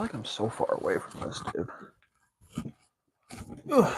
like I'm so far away from this, dude. Ugh.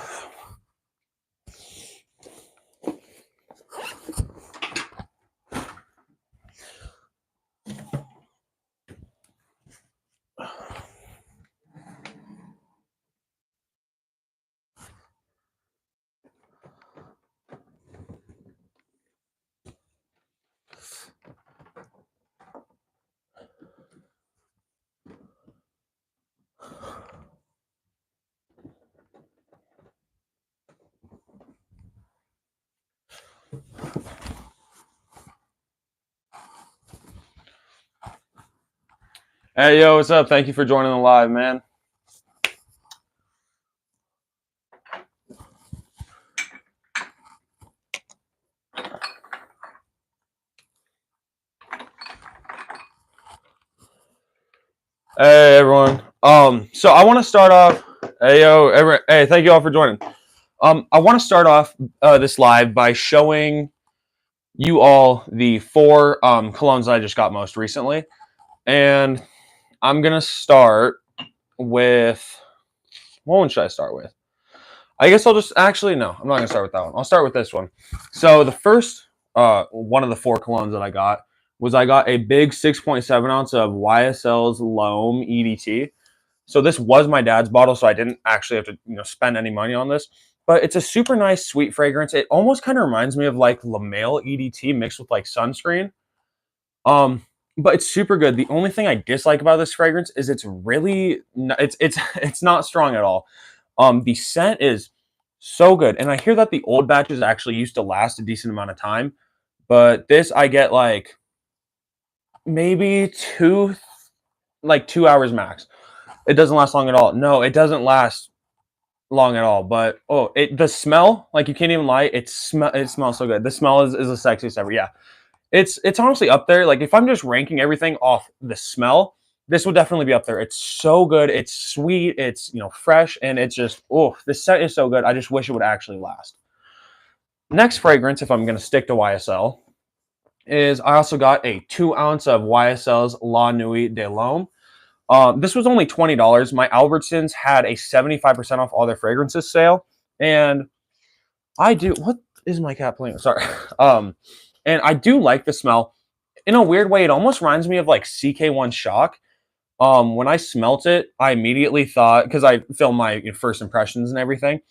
Hey, yo, what's up? Thank you for joining the live, man. Hey, everyone. So I want to start off. Hey, yo, hey, thank you all for joining. I want to start off this live by showing you all the 4 colognes I just got most recently, and I'm gonna start with. What one should I start with? I guess I'll just actually no. I'm not gonna start with that one. I'll start with this one. So the first one of the 4 colognes that I got was I got a big 6.7 ounce of YSL's Loam EDT. So this was my dad's bottle, so I didn't actually have to spend any money on this. But it's a super nice, sweet fragrance. It almost kind of reminds me of like LaMail EDT mixed with like sunscreen. But it's super good. The only thing I dislike about this fragrance is it's really it's not strong at all. The scent is so good, and I hear that the old batches actually used to last a decent amount of time, but this I get like maybe 2 hours max. It doesn't last long at all. No, it doesn't last long at all. But the smell, like you can't even lie, it smells so good. The smell is the sexiest ever. Yeah. It's honestly up there. Like if I'm just ranking everything off the smell, this would definitely be up there. It's so good. It's sweet. It's fresh, and it's just the scent is so good. I just wish it would actually last. Next fragrance, if I'm gonna stick to YSL, is I also got a 2 ounce of YSL's La Nuit de l'Homme. This was only $20. My Albertsons had a 75% off all their fragrances sale, and I do. What is my cat playing? Sorry. And I do like the smell. In a weird way, it almost reminds me of like CK1 Shock. When I smelt it, I immediately thought, because I filmed my first impressions and everything.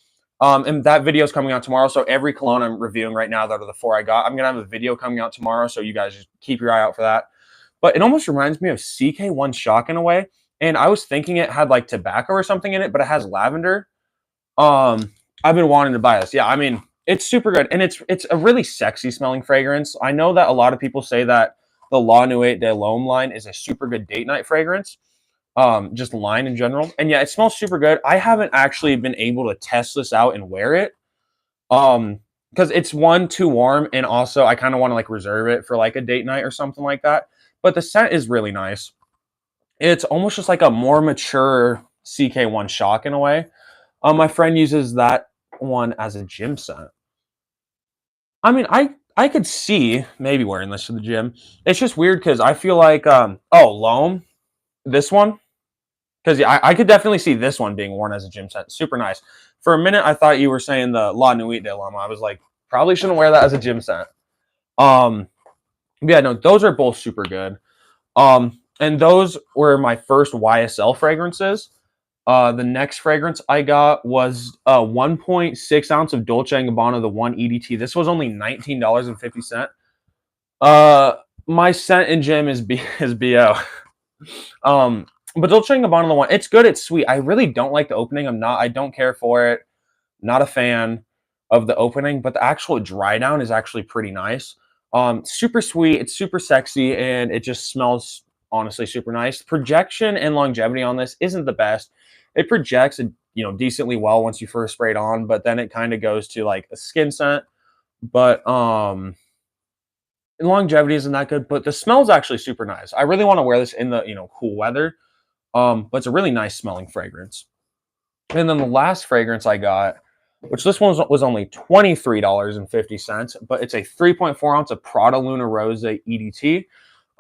And that video is coming out tomorrow. So every cologne I'm reviewing right now that are the 4 I got, I'm going to have a video coming out tomorrow. So you guys just keep your eye out for that. But it almost reminds me of CK1 Shock in a way. And I was thinking it had like tobacco or something in it, but it has lavender. I've been wanting to buy this. Yeah, I mean, it's super good. And it's a really sexy smelling fragrance. I know that a lot of people say that the La Nuit de l'Homme line is a super good date night fragrance. Just line in general. And yeah, it smells super good. I haven't actually been able to test this out and wear it. Because it's too warm, and also I kind of want to like reserve it for like a date night or something like that. But the scent is really nice. It's almost just like a more mature CK1 Shock in a way. My friend uses that one as a gym scent. I mean, I could see maybe wearing this to the gym. It's just weird because I feel like Loam, this one, because yeah, I could definitely see this one being worn as a gym scent. Super nice. For a minute, I thought you were saying the La Nuit de l'Homme. I was like, probably shouldn't wear that as a gym scent. Yeah, no, those are both super good. And those were my first YSL fragrances. The next fragrance I got was 1.6 ounce of Dolce & Gabbana, the 1 EDT. This was only $19.50. My scent in gym is BO. But Dolce & Gabbana, the one, it's good, it's sweet. I really don't like the opening. I don't care for it. Not a fan of the opening, but the actual dry down is actually pretty nice. Super sweet, it's super sexy, and it just smells honestly super nice. Projection and longevity on this isn't the best. It projects decently well once you first spray it on, but then it kind of goes to like a skin scent. But longevity isn't that good, but the smell is actually super nice. I really want to wear this in the cool weather. But it's a really nice smelling fragrance. And then the last fragrance I got, which this one was only $23.50, but it's a 3.4 ounce of Prada Luna Rosa EDT.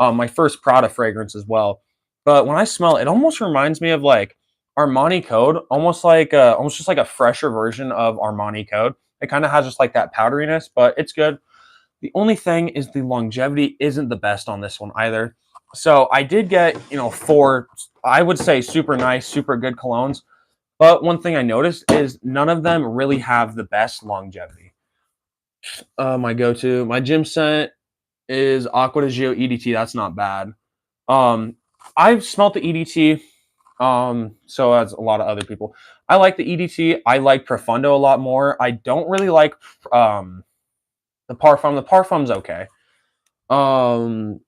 My first Prada fragrance as well. but when I smell it, it almost reminds me of like Armani Code, almost just like a fresher version of Armani Code. It kind of has just like that powderiness, but it's good. The only thing is the longevity isn't the best on this one either. So I did get, four, I would say super nice, super good colognes. But one thing I noticed is none of them really have the best longevity. My go-to, my gym scent is Aqua de Gio EDT. That's not bad. Um, I've smelt the EDT. So as a lot of other people, I like the EDT. I like Profundo a lot more. I don't really like the Parfum. The Parfum's okay. Um,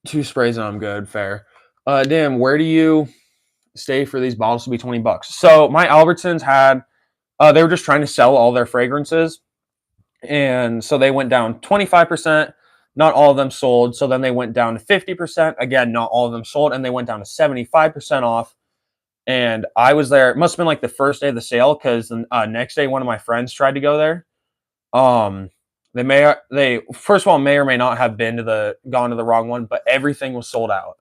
two sprays and I'm good. Fair. Damn, where do you stay for these bottles to be $20? So my Albertsons had, they were just trying to sell all their fragrances, and so they went down 25%. Not all of them sold. So then they went down to 50%. Again, not all of them sold, and they went down to 75% off. And I was there. It must have been like the first day of the sale because the next day one of my friends tried to go there. Um, they first of all may or may not have gone to the wrong one, but everything was sold out.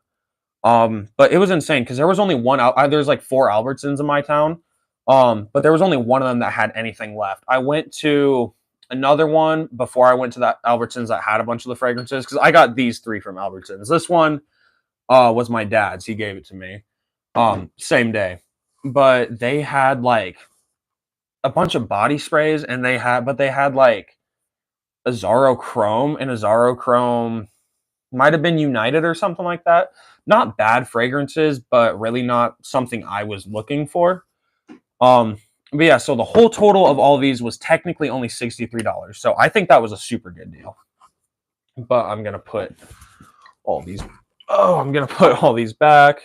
But it was insane because there was only one out. There's like four Albertsons in my town. But there was only one of them that had anything left. I went to another one before I went to that Albertsons that had a bunch of the fragrances because I got these three from Albertsons. This one was my dad's. He gave it to me. Same day. But they had like a bunch of body sprays and they had like Azaro Chrome, and Azaro Chrome might have been United or something like that. Not bad fragrances, but really not something I was looking for. But yeah, so the whole total of all of these was technically only $63. So I think that was a super good deal. But I'm gonna put all these. Oh, I'm gonna put all these back.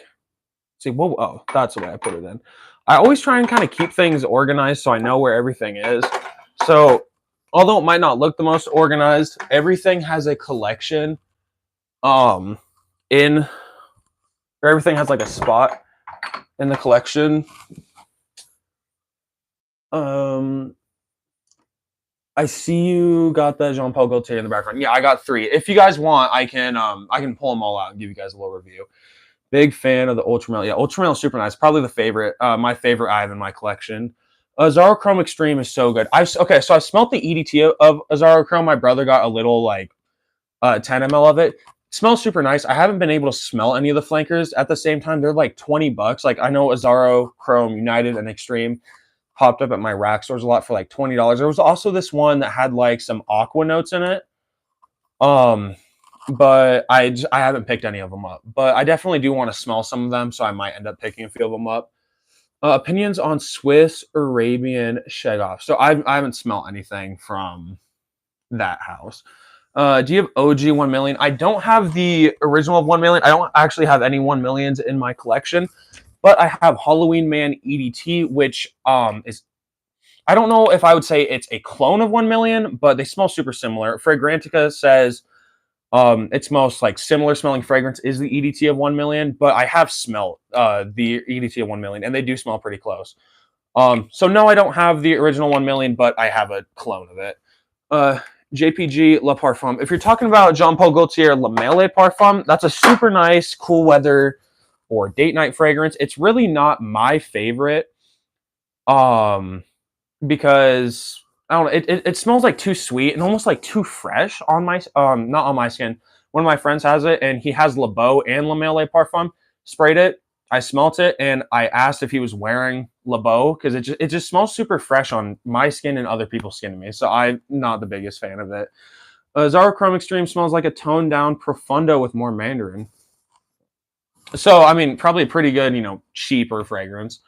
See, whoa, oh, that's the way I put it in. I always try and kind of keep things organized so I know where everything is. So although it might not look the most organized, everything has a collection. In or everything has like a spot in the collection. I see you got the Jean Paul Gaultier in the background. Yeah, I got three. If you guys want, I can pull them all out and give you guys a little review. Big fan of the Ultramel. Yeah, Ultramel is super nice. Probably the favorite, my favorite I have in my collection. Azaro Chrome Extreme is so good. So I smelled the EDT of Azaro Chrome. My brother got a little like 10 ml of it. It smells super nice. I haven't been able to smell any of the flankers at the same time. They're like $20. Like I know Azaro Chrome United and Extreme popped up at my rack stores a lot for like $20. There was also this one that had like some aqua notes in it. But I haven't picked any of them up. But I definitely do want to smell some of them, so I might end up picking a few of them up. Opinions on Swiss Arabian Shegoff. So I haven't smelled anything from that house. Do you have OG 1 million? I don't have the original of 1 million. I don't actually have any 1 millions in my collection, but I have Halloween Man EDT, which is, I don't know if I would say it's a clone of 1 million, but they smell super similar. Fragrantica says its most like similar smelling fragrance is the EDT of 1 million, but I have smelled the EDT of 1 million, and they do smell pretty close. So no, I don't have the original 1 million, but I have a clone of it. JPG Le Parfum. If you're talking about Jean Paul Gaultier Le Mêlé Parfum, that's a super nice, cool weather or date night fragrance. It's really not my favorite, because I don't know, it smells like too sweet and almost like too fresh on my not on my skin. One of my friends has it, and he has Le Beau and Le Mêlé Parfum. Sprayed it. I smelt it, and I asked if he was wearing Le Beau because it just smells super fresh on my skin and other people's skin to me. So I'm not the biggest fan of it. Zara Chrome Extreme smells like a toned down Profundo with more mandarin. So I mean, probably a pretty good, cheaper fragrance.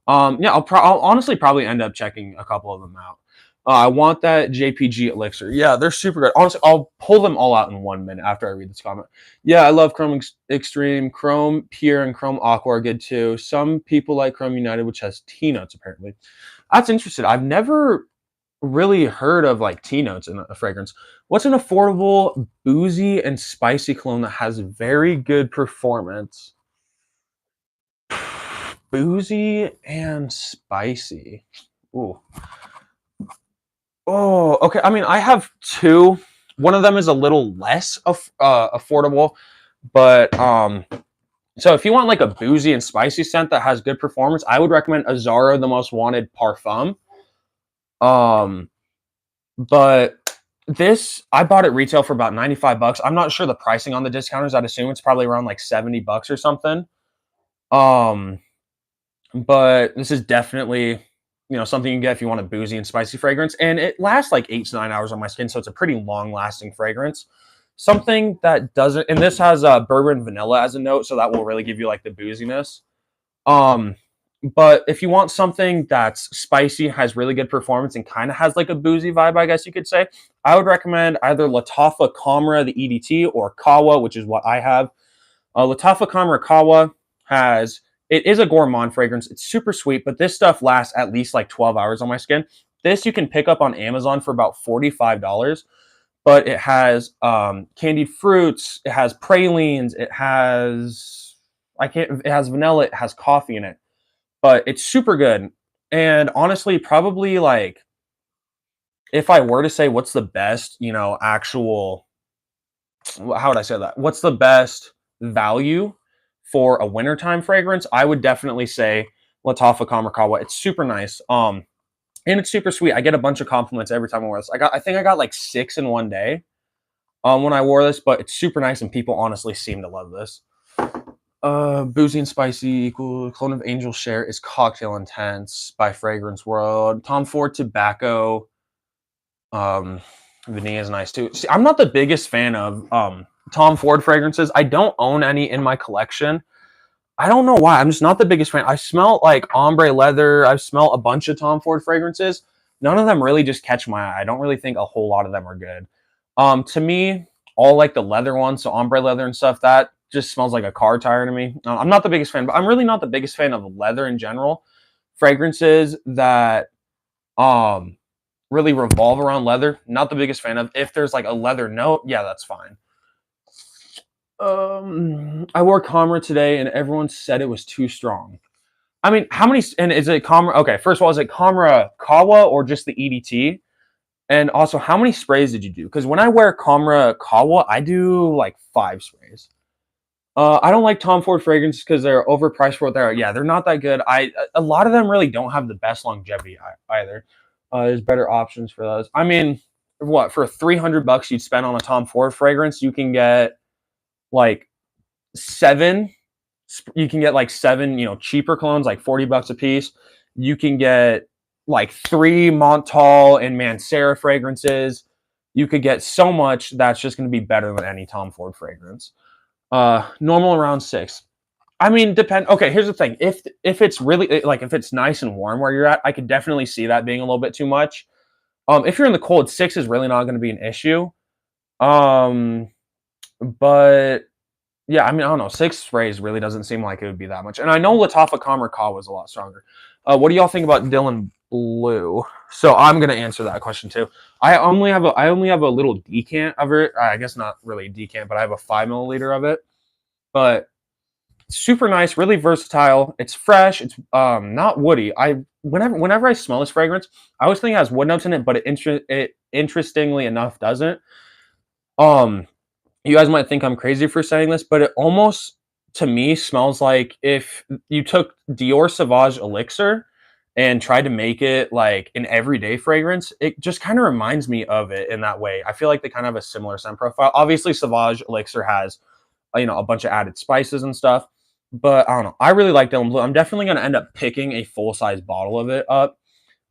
Yeah, I'll honestly probably end up checking a couple of them out. I want that JPG elixir. Yeah, they're super good. Honestly, I'll pull them all out in 1 minute after I read this comment. Yeah, I love Chrome Extreme. Chrome Pure and Chrome Aqua are good too. Some people like Chrome United, which has tea notes apparently. That's interesting. I've never really heard of like tea notes in a fragrance. What's an affordable, boozy, and spicy cologne that has very good performance? Boozy and spicy. Ooh. Oh, okay. I mean, I have two. One of them is a little less affordable. But so if you want like a boozy and spicy scent that has good performance, I would recommend Azara, the Most Wanted Parfum. Um, but this I bought it retail for about 95 bucks. I'm not sure the pricing on the discounters. I'd assume it's probably around like 70 bucks or something. Um, but this is definitely something you can get if you want a boozy and spicy fragrance, and it lasts like 8 to 9 hours on my skin, so it's a pretty long lasting fragrance. Something that doesn't, and this has bourbon vanilla as a note, so that will really give you like the booziness. Um, but if you want something that's spicy, has really good performance, and kind of has like a boozy vibe, I guess you could say, I would recommend either Latafa Kamra, the EDT, or Kawa, which is what I have. Latafa Kamra Kawa has, it is a gourmand fragrance. It's super sweet, but this stuff lasts at least like 12 hours on my skin. This you can pick up on Amazon for about $45, but it has candied fruits, it has pralines, it has it has vanilla, it has coffee in it, but it's super good. And honestly, probably like if I were to say what's the best, actual, how would I say that? What's the best value for a wintertime fragrance? I would definitely say Latafa Kamarkawa. It's super nice. And it's super sweet. I get a bunch of compliments every time I wear this. I think I got like 6 in one day when I wore this, but it's super nice and people honestly seem to love this. Boozy and spicy equal clone of Angel Share is cocktail intense by Fragrance World. Tom Ford Tobacco. Vanilla is nice too. See, I'm not the biggest fan of Tom Ford fragrances. I don't own any in my collection. I don't know why. I'm just not the biggest fan. I smell like ombre leather. I smell a bunch of Tom Ford fragrances. None of them really just catch my eye. I don't really think a whole lot of them are good. To me, all like the leather ones, so ombre leather and stuff, that just smells like a car tire to me. I'm not the biggest fan, but I'm really not the biggest fan of leather in general. Fragrances that really revolve around leather, not the biggest fan of. If there's like a leather note, yeah, that's fine. I wore Comra today, and everyone said it was too strong. I mean, how many? And is it Comra? Okay, first of all, is it Comra Kawa or just the EDT? And also, how many sprays did you do? Because when I wear Comra Kawa, I do like 5 sprays. I don't like Tom Ford fragrances because they're overpriced for what they are. Yeah, they're not that good. A lot of them really don't have the best longevity either. There's better options for those. I mean, what, for 300 bucks you'd spend on a Tom Ford fragrance, you can get like 7. You can get like 7, cheaper clones, like 40 bucks a piece. You can get like 3 Montal and Mancera fragrances. You could get so much that's just going to be better than any Tom Ford fragrance. Normal around 6. I mean, depend. Okay, here's the thing. If it's really like if it's nice and warm where you're at, I could definitely see that being a little bit too much. If you're in the cold, 6 is really not going to be an issue. Um, but yeah, I mean, I don't know. 6 sprays really doesn't seem like it would be that much. And I know Latafa Kamar Ka was a lot stronger. What do y'all think about Dylan Blue? So I'm gonna answer that question too. I only have a little decant of it. I guess not really a decant, but I have a 5 milliliter of it. But super nice, really versatile. It's fresh. It's not woody. Whenever I smell this fragrance, I always think it has wood notes in it, but it interestingly enough doesn't. You guys might think I'm crazy for saying this, but it almost to me smells like if you took Dior Sauvage Elixir and tried to make it like an everyday fragrance. It just kind of reminds me of it in that way. I feel like they kind of have a similar scent profile. Obviously, Sauvage Elixir has a bunch of added spices and stuff, but I don't know. I really like Dylan Blue. I'm definitely gonna end up picking a full size bottle of it up.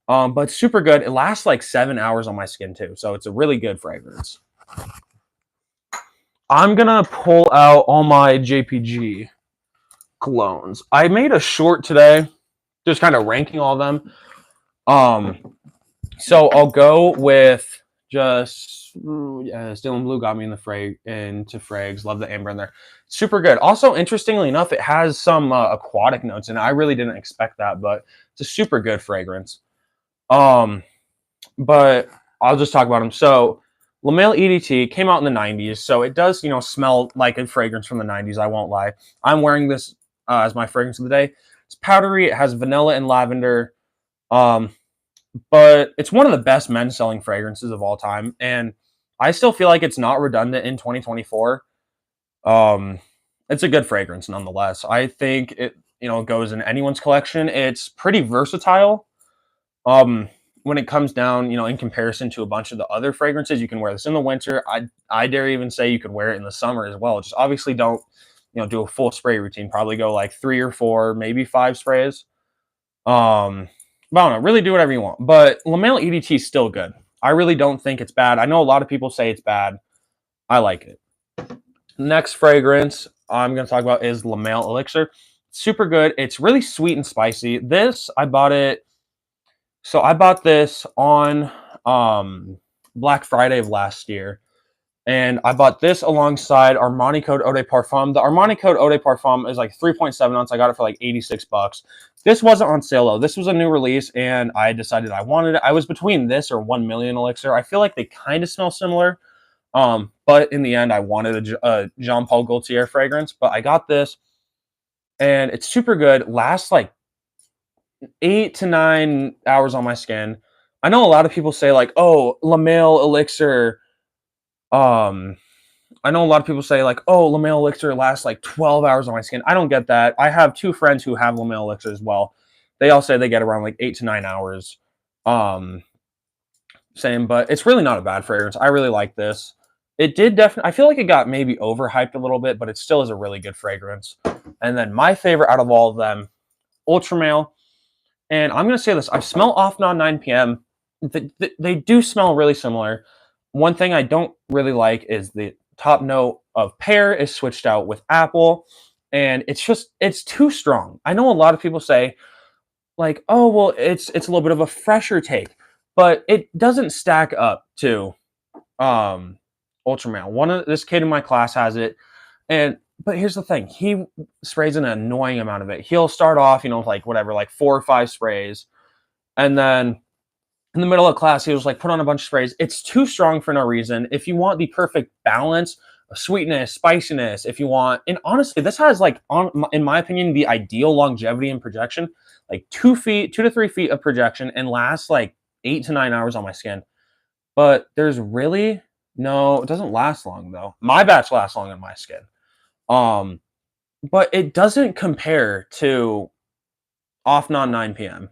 But it's super good. It lasts like 7 hours on my skin too, so it's a really good fragrance. I'm gonna pull out all my JPG colognes. I made a short today, just kind of ranking all of them. So I'll go with just Dylan Blue got me in the into frags. Love the amber in there. Super good. Also, interestingly enough, it has some aquatic notes, and I really didn't expect that, but it's a super good fragrance. But I'll just talk about them. So Lamel EDT came out in the 90s, so it does, smell like a fragrance from the 90s, I won't lie. I'm wearing this as my fragrance of the day. It's powdery, it has vanilla and lavender, but it's one of the best men's selling fragrances of all time, and I still feel like it's not redundant in 2024. Um, it's a good fragrance nonetheless. I think it, goes in anyone's collection. It's pretty versatile. Um, when it comes down, in comparison to a bunch of the other fragrances, you can wear this in the winter. I dare even say you could wear it in the summer as well. Just obviously don't, do a full spray routine. Probably go like 3 or 4, maybe 5 sprays. But I don't know, really do whatever you want. But La Male EDT is still good. I really don't think it's bad. I know a lot of people say it's bad. I like it. Next fragrance I'm going to talk about is La Male Elixir. Super good. It's really sweet and spicy. This, I bought it. So I bought this on Black Friday of last year. And I bought this alongside Armani Code Eau de Parfum. The Armani Code Eau de Parfum is like 3.7 ounce. I got it for like 86 bucks. This wasn't on sale though. This was a new release, and I decided I wanted it. I was between this or 1 Million Elixir. I feel like they kind of smell similar. But in the end, I wanted a Jean Paul Gaultier fragrance. But I got this, and it's super good. Lasts like 8 to 9 hours on my skin. I know a lot of people say like, "Oh, La Male Elixir." I know a lot of people say like, "Oh, La Male Elixir lasts like 12 hours on my skin." I don't get that. I have 2 friends who have La Male Elixir as well. They all say they get around like 8 to 9 hours. Um, Same, but it's really not a bad fragrance. I really like this. It did definitely. I feel like it got maybe overhyped a little bit, but it still is a really good fragrance. And then my favorite out of all of them, Ultra Male. And I'm gonna say this: I smell Off Non 9 p.m. They do smell really similar. One thing I don't really like is the top note of pear is switched out with apple, and it's too strong. I know a lot of people say like, oh well, it's a little bit of a fresher take, but it doesn't stack up to um Ultraman. One of this kid in my class has it, and but here's the thing: he sprays an annoying amount of it. He'll start off, with like whatever, like 4 or 5 sprays, and then in the middle of class, he was like, put on a bunch of sprays. It's too strong for no reason. If you want the perfect balance of sweetness, spiciness, if you want, and honestly, this has like, in my opinion, the ideal longevity and projection, like 2 to 3 feet of projection, and lasts like 8 to 9 hours on my skin. But there's really no, it doesn't last long though. My batch lasts long on my skin. Um, but it doesn't compare to Off Non 9 p.m.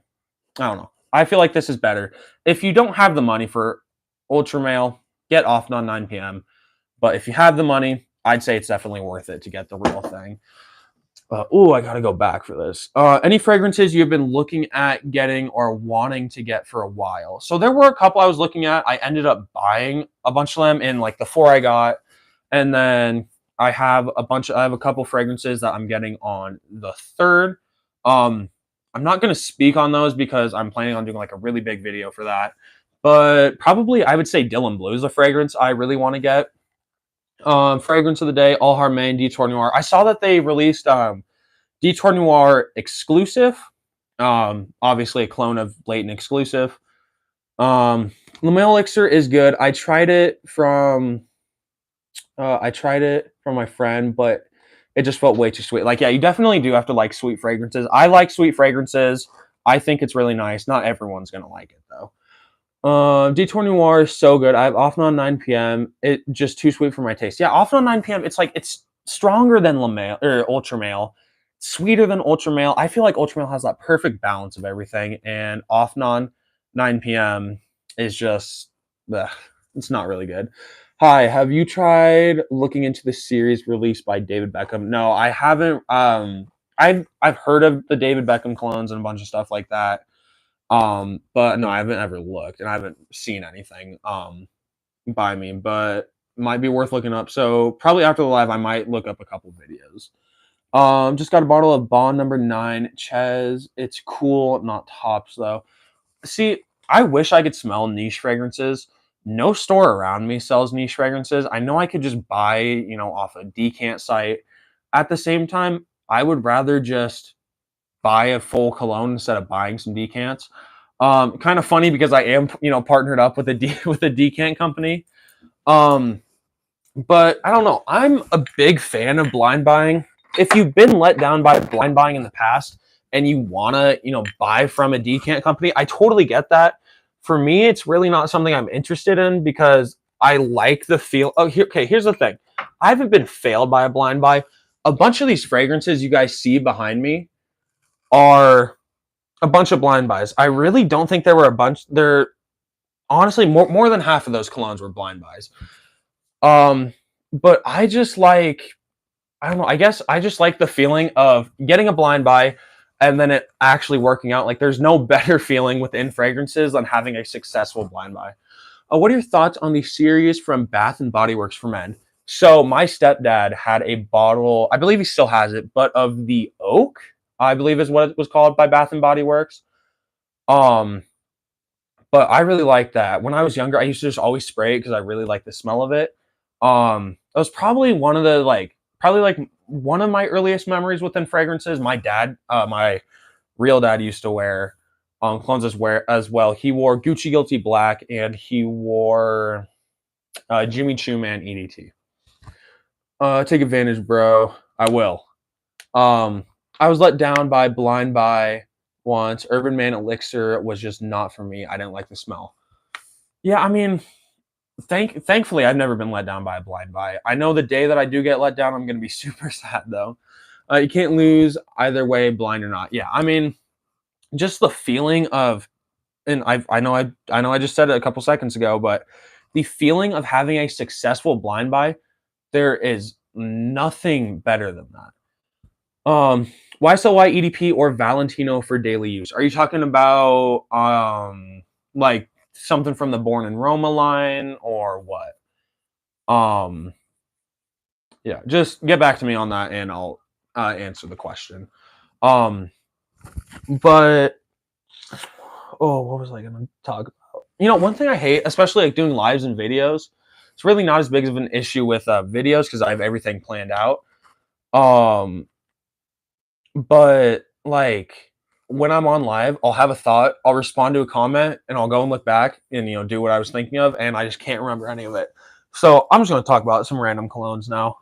I don't know. I feel like this is better. If you don't have the money for Ultra Male, get Off Non 9 p.m. But if you have the money, I'd say it's definitely worth it to get the real thing. I gotta go back for this. Any fragrances you've been looking at getting or wanting to get for a while? So there were a couple I was looking at. I ended up buying a bunch of them in like the 4 I got, and then I have a couple fragrances that I'm getting on the 3rd. I'm not going to speak on those because I'm planning on doing like a really big video for that. But probably I would say Dylan Blue is a fragrance I really want to get. Fragrance of the day, All Harmaine Detour Noir. I saw that they released Detour Noir exclusive. Obviously a clone of Blatant exclusive. La Male Elixir is good. I tried it from my friend, but it just felt way too sweet. Like, yeah, you definitely do have to like sweet fragrances. I like sweet fragrances. I think it's really nice. Not everyone's gonna like it though. Detour Noir is so good. I have Off Non 9 p.m. It just too sweet for my taste. Yeah, Off Non 9 p.m. It's stronger than La Male or Ultra Male, sweeter than Ultra Male. I feel like Ultra Male has that perfect balance of everything, and Off Non 9 p.m. is just, it's not really good. Hi, have you tried looking into the series released by David Beckham? No, I haven't. I've heard of the David Beckham clones and a bunch of stuff like that. But no, I haven't ever looked, and I haven't seen anything by me, but might be worth looking up. So probably after the live, I might look up a couple videos. Just got a bottle of Bond number 9 Ches. It's cool, not tops though. See, I wish I could smell niche fragrances. No store around me sells niche fragrances. I know I could just buy, off a decant site. At the same time, I would rather just buy a full cologne instead of buying some decants. Kind of funny because I am, partnered up with with a decant company. But I don't know. I'm a big fan of blind buying. If you've been let down by blind buying in the past and you want to, buy from a decant company, I totally get that. For me, it's really not something I'm interested in because I like the feel. Oh, here's the thing. I haven't been failed by a blind buy. A bunch of these fragrances you guys see behind me are a bunch of blind buys. I really don't think there were a bunch. There honestly more than half of those colognes were blind buys. But I just like, I don't know. I guess I just like the feeling of getting a blind buy and then it actually working out. Like there's no better feeling within fragrances than having a successful blind buy. What are your thoughts on the series from Bath and Body Works for men? So my stepdad had a bottle, I believe he still has it, but of the Oak, I believe is what it was called by Bath and Body Works. Um, but I really like that. When I was younger, I used to just always spray it because I really like the smell of it. It was probably one of the probably like one of my earliest memories within fragrances. My dad, my real dad, used to wear clones as well. He wore Gucci Guilty Black and he wore Jimmy Choo Man EDT. Take advantage, bro. I will. I was let down by Blind Buy once. Urban Man Elixir was just not for me. I didn't like the smell. Yeah, I mean, thankfully, I've never been let down by a blind buy. I know the day that I do get let down, I'm going to be super sad though. You can't lose either way, blind or not. Yeah, I mean, just the feeling of, and I know I just said it a couple seconds ago, but the feeling of having a successful blind buy, there is nothing better than that. YSLY EDP or Valentino for daily use? Are you talking about like something from the Born in Roma line or what? Yeah, just get back to me on that and I'll answer the question. But what was I gonna talk about? You know, one thing I hate, especially like doing lives and videos, it's really not as big of an issue with videos because I have everything planned out. But like when I'm on live, I'll have a thought, I'll respond to a comment, and I'll go and look back and do what I was thinking of, and I just can't remember any of it. So I'm just gonna talk about some random colognes now.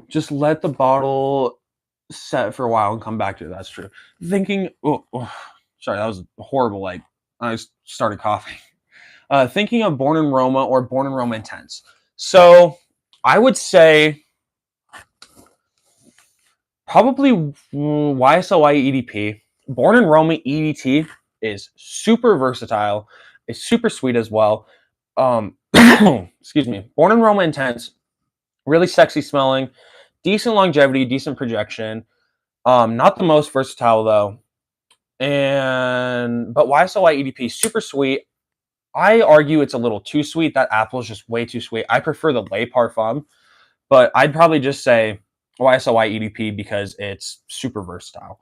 Just let the bottle set for a while and come back to it. That's true. Thinking, sorry, that was horrible. Like I started coughing. Thinking of Born in Roma or Born in Roma Intense. So I would say probably YSLY EDP. Born in Roma EDT is super versatile. It's super sweet as well. Excuse me. Born in Roma Intense, really sexy smelling, decent longevity, decent projection. Not the most versatile though. But YSLY EDP, super sweet. I argue it's a little too sweet. That apple is just way too sweet. I prefer the Le Parfum, but I'd probably just say YSLY EDP because it's super versatile.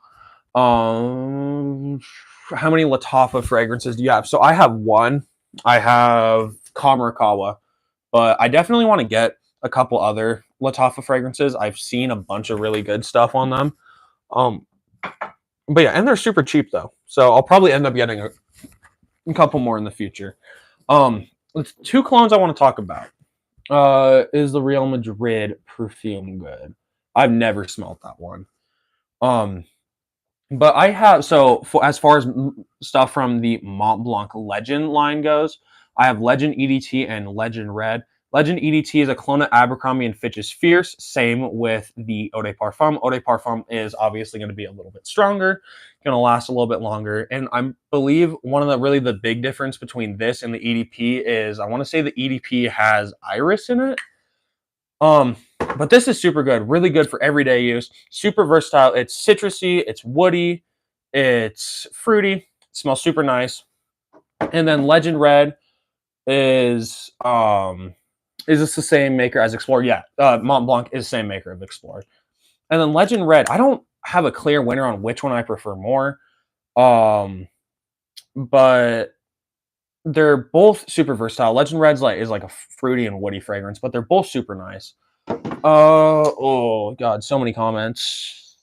How many Lattafa fragrances do you have? So I have one. I have Kamarakawa, but I definitely want to get a couple other Lattafa fragrances. I've seen a bunch of really good stuff on them. But yeah, and they're super cheap though. So I'll probably end up getting a couple more in the future. Two colognes I want to talk about. Is the Real Madrid perfume good? I've never smelled that one. But I have, as far as stuff from the Mont Blanc Legend line goes, I have Legend EDT and Legend Red. Legend EDT is a clone of Abercrombie and Fitch's Fierce. Same with the Eau de Parfum. Eau de Parfum is obviously going to be a little bit stronger, going to last a little bit longer. And I believe one of the big difference between this and the EDP is I want to say the EDP has iris in it. But this is super good, really good for everyday use. Super versatile. It's citrusy, it's woody, it's fruity. It smells super nice. And then Legend Red is this the same maker as Explorer? Yeah, Mont Blanc is the same maker of Explorer. And then Legend Red, I don't have a clear winner on which one I prefer more. But they're both super versatile. Legend Red's is like a fruity and woody fragrance, but they're both super nice. Oh god, so many comments.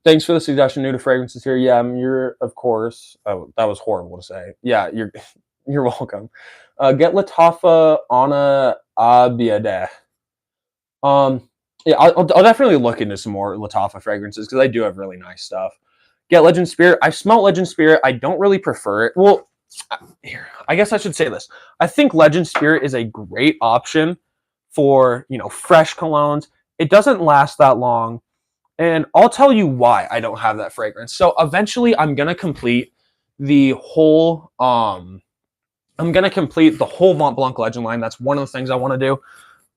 Thanks for the suggestion. New to fragrances here. Yeah, you're of course. Oh, that was horrible to say. Yeah, you're welcome. Get Lattafa Ana Abiadeh. Yeah, I'll definitely look into some more Lattafa fragrances because I do have really nice stuff. Get Legend Spirit. I've smelled Legend Spirit. I don't really prefer it. Well, here, I guess I should say this. I think Legend Spirit is a great option for, fresh colognes. It doesn't last that long. And I'll tell you why I don't have that fragrance. So eventually the whole I'm gonna complete the whole Mont Blanc Legend line. That's one of the things I want to do.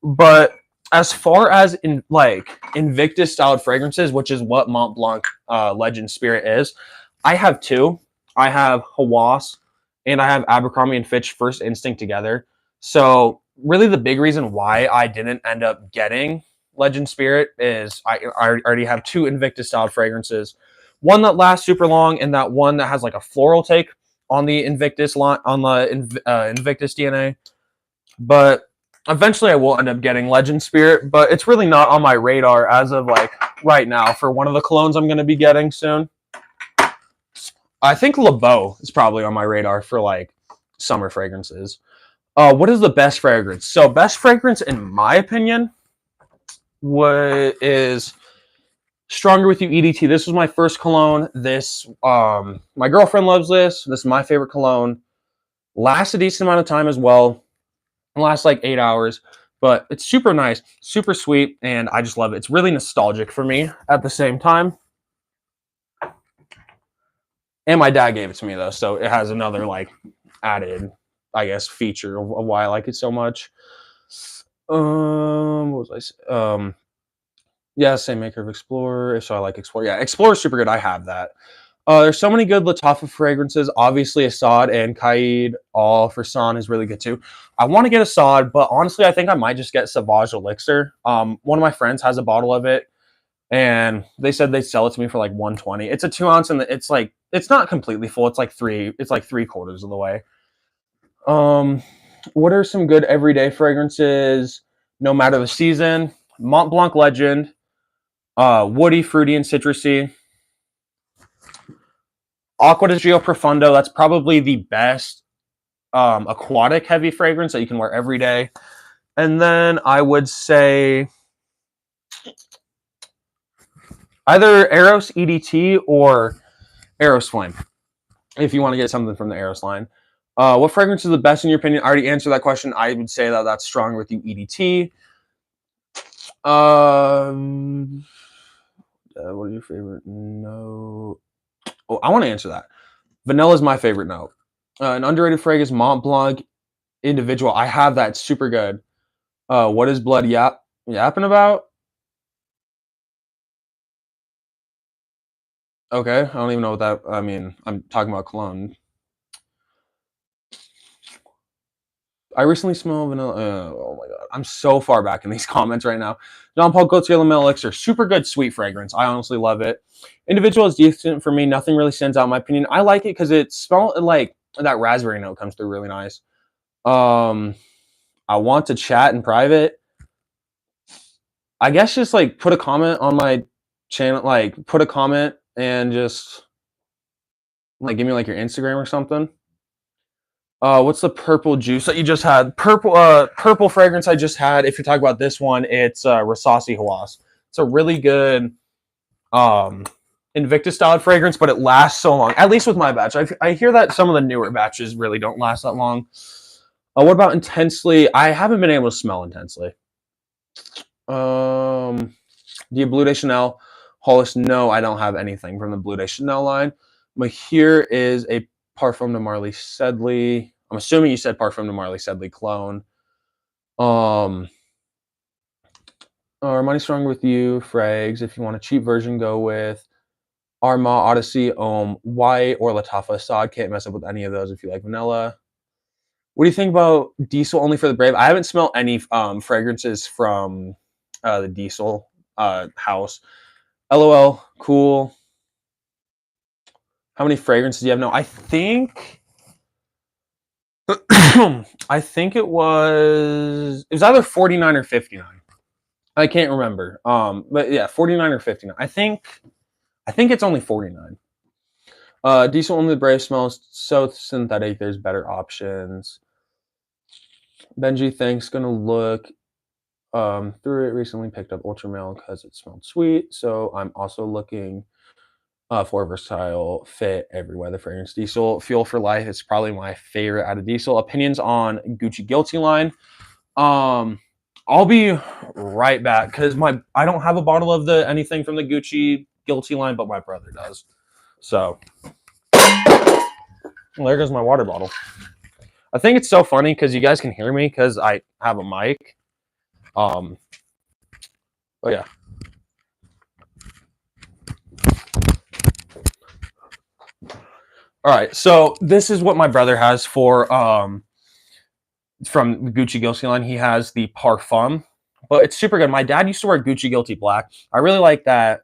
But as far as in like Invictus styled fragrances, which is what Mont Blanc Legend Spirit is, I have two. I have Hawass and I have Abercrombie and Fitch First Instinct together. So really, the big reason why I didn't end up getting Legend Spirit is I already have two Invictus styled fragrances, one that lasts super long and that one that has like a floral take on the Invictus line on the Invictus DNA. But eventually I will end up getting Legend Spirit, but it's really not on my radar as of like right now for one of the colognes I'm going to be getting soon. I think LeBeau is probably on my radar for like summer fragrances. What is the best fragrance? So best fragrance in my opinion is Stronger With You EDT. This was my first cologne. This my girlfriend loves this. This is my favorite cologne. Lasts a decent amount of time as well. It lasts like 8 hours, but it's super nice, super sweet, and I just love it. It's really nostalgic for me at the same time. And my dad gave it to me though, so it has another like added, I guess, feature of why I like it so much. What was I saying? Yeah, same maker of Explorer. So I like Explorer. Yeah, Explorer is super good. I have that. There's so many good Lattafa fragrances. Obviously, Assad and Kaid all for San is really good too. I want to get Assad, but honestly, I think I might just get Sauvage Elixir. One of my friends has a bottle of it, and they said they'd sell it to me for like 120. It's a 2 ounce, and it's not completely full. It's like three quarters of the way. What are some good everyday fragrances? No matter the season, Mont Blanc Legend, woody, fruity, and citrusy. Aqua di Gio Profondo, that's probably the best aquatic heavy fragrance that you can wear every day. And then I would say either Eros EDT or Eros Flame, if you want to get something from the Eros line. What fragrance is the best in your opinion? I already answered that question. I would say that that's Stronger With You EDT. What are your favorite? No. Oh, I want to answer that. Vanilla is my favorite note. An underrated fragrance, Mont Blanc Individual. I have that. Super good. What is Blood yapping about? Okay, I don't even know what that. I mean, I'm talking about cologne. I recently smelled vanilla. Oh my god, I'm so far back in these comments right now. Jean Paul Gaultier Le Male Elixir, super good, sweet fragrance. I honestly love it. Individual is decent for me. Nothing really stands out in my opinion. I like it because it smells like that raspberry note comes through really nice. I want to chat in private. I guess just like put a comment on my channel, like put a comment and just like give me like your Instagram or something. What's the purple juice that you just had? Purple fragrance I just had. If you're talking about this one, it's Rasasi Hawass. It's a really good Invictus styled fragrance, but it lasts so long. At least with my batch, I hear that some of the newer batches really don't last that long. What about Intensely? I haven't been able to smell Intensely. The Bleu de Chanel Hollis. No, I don't have anything from the Bleu de Chanel line. But here is a Parfum de Marly Sedley. I'm assuming you said Parfum de Marly Sedley clone. Armani Strong With You, Frags. If you want a cheap version, go with Arma, Odyssey, White, or Lattafa Assad. Can't mess up with any of those if you like vanilla. What do you think about Diesel Only for the Brave? I haven't smelled any fragrances from the Diesel house. LOL, cool. How many fragrances do you have? No, I think I think it was either 49 or 59. I can't remember. But yeah, 49 or 59. I think it's only 49. Diesel Only the Brave smells so synthetic. There's better options. Benji, thanks. Gonna look through it. Recently picked up Ultra Male because it smelled sweet. So I'm also looking For versatile fit every weather fragrance. Diesel Fuel for Life is probably my favorite out of Diesel. Opinions on Gucci Guilty line. I'll be right back because I don't have a bottle of the anything from the Gucci Guilty line, but my brother does. So well, there goes my water bottle. I think it's so funny because you guys can hear me because I have a mic. Oh yeah. All right, so this is what my brother has for from the Gucci Guilty line. He has the Parfum, but it's super good. My dad used to wear Gucci Guilty Black. I really like that.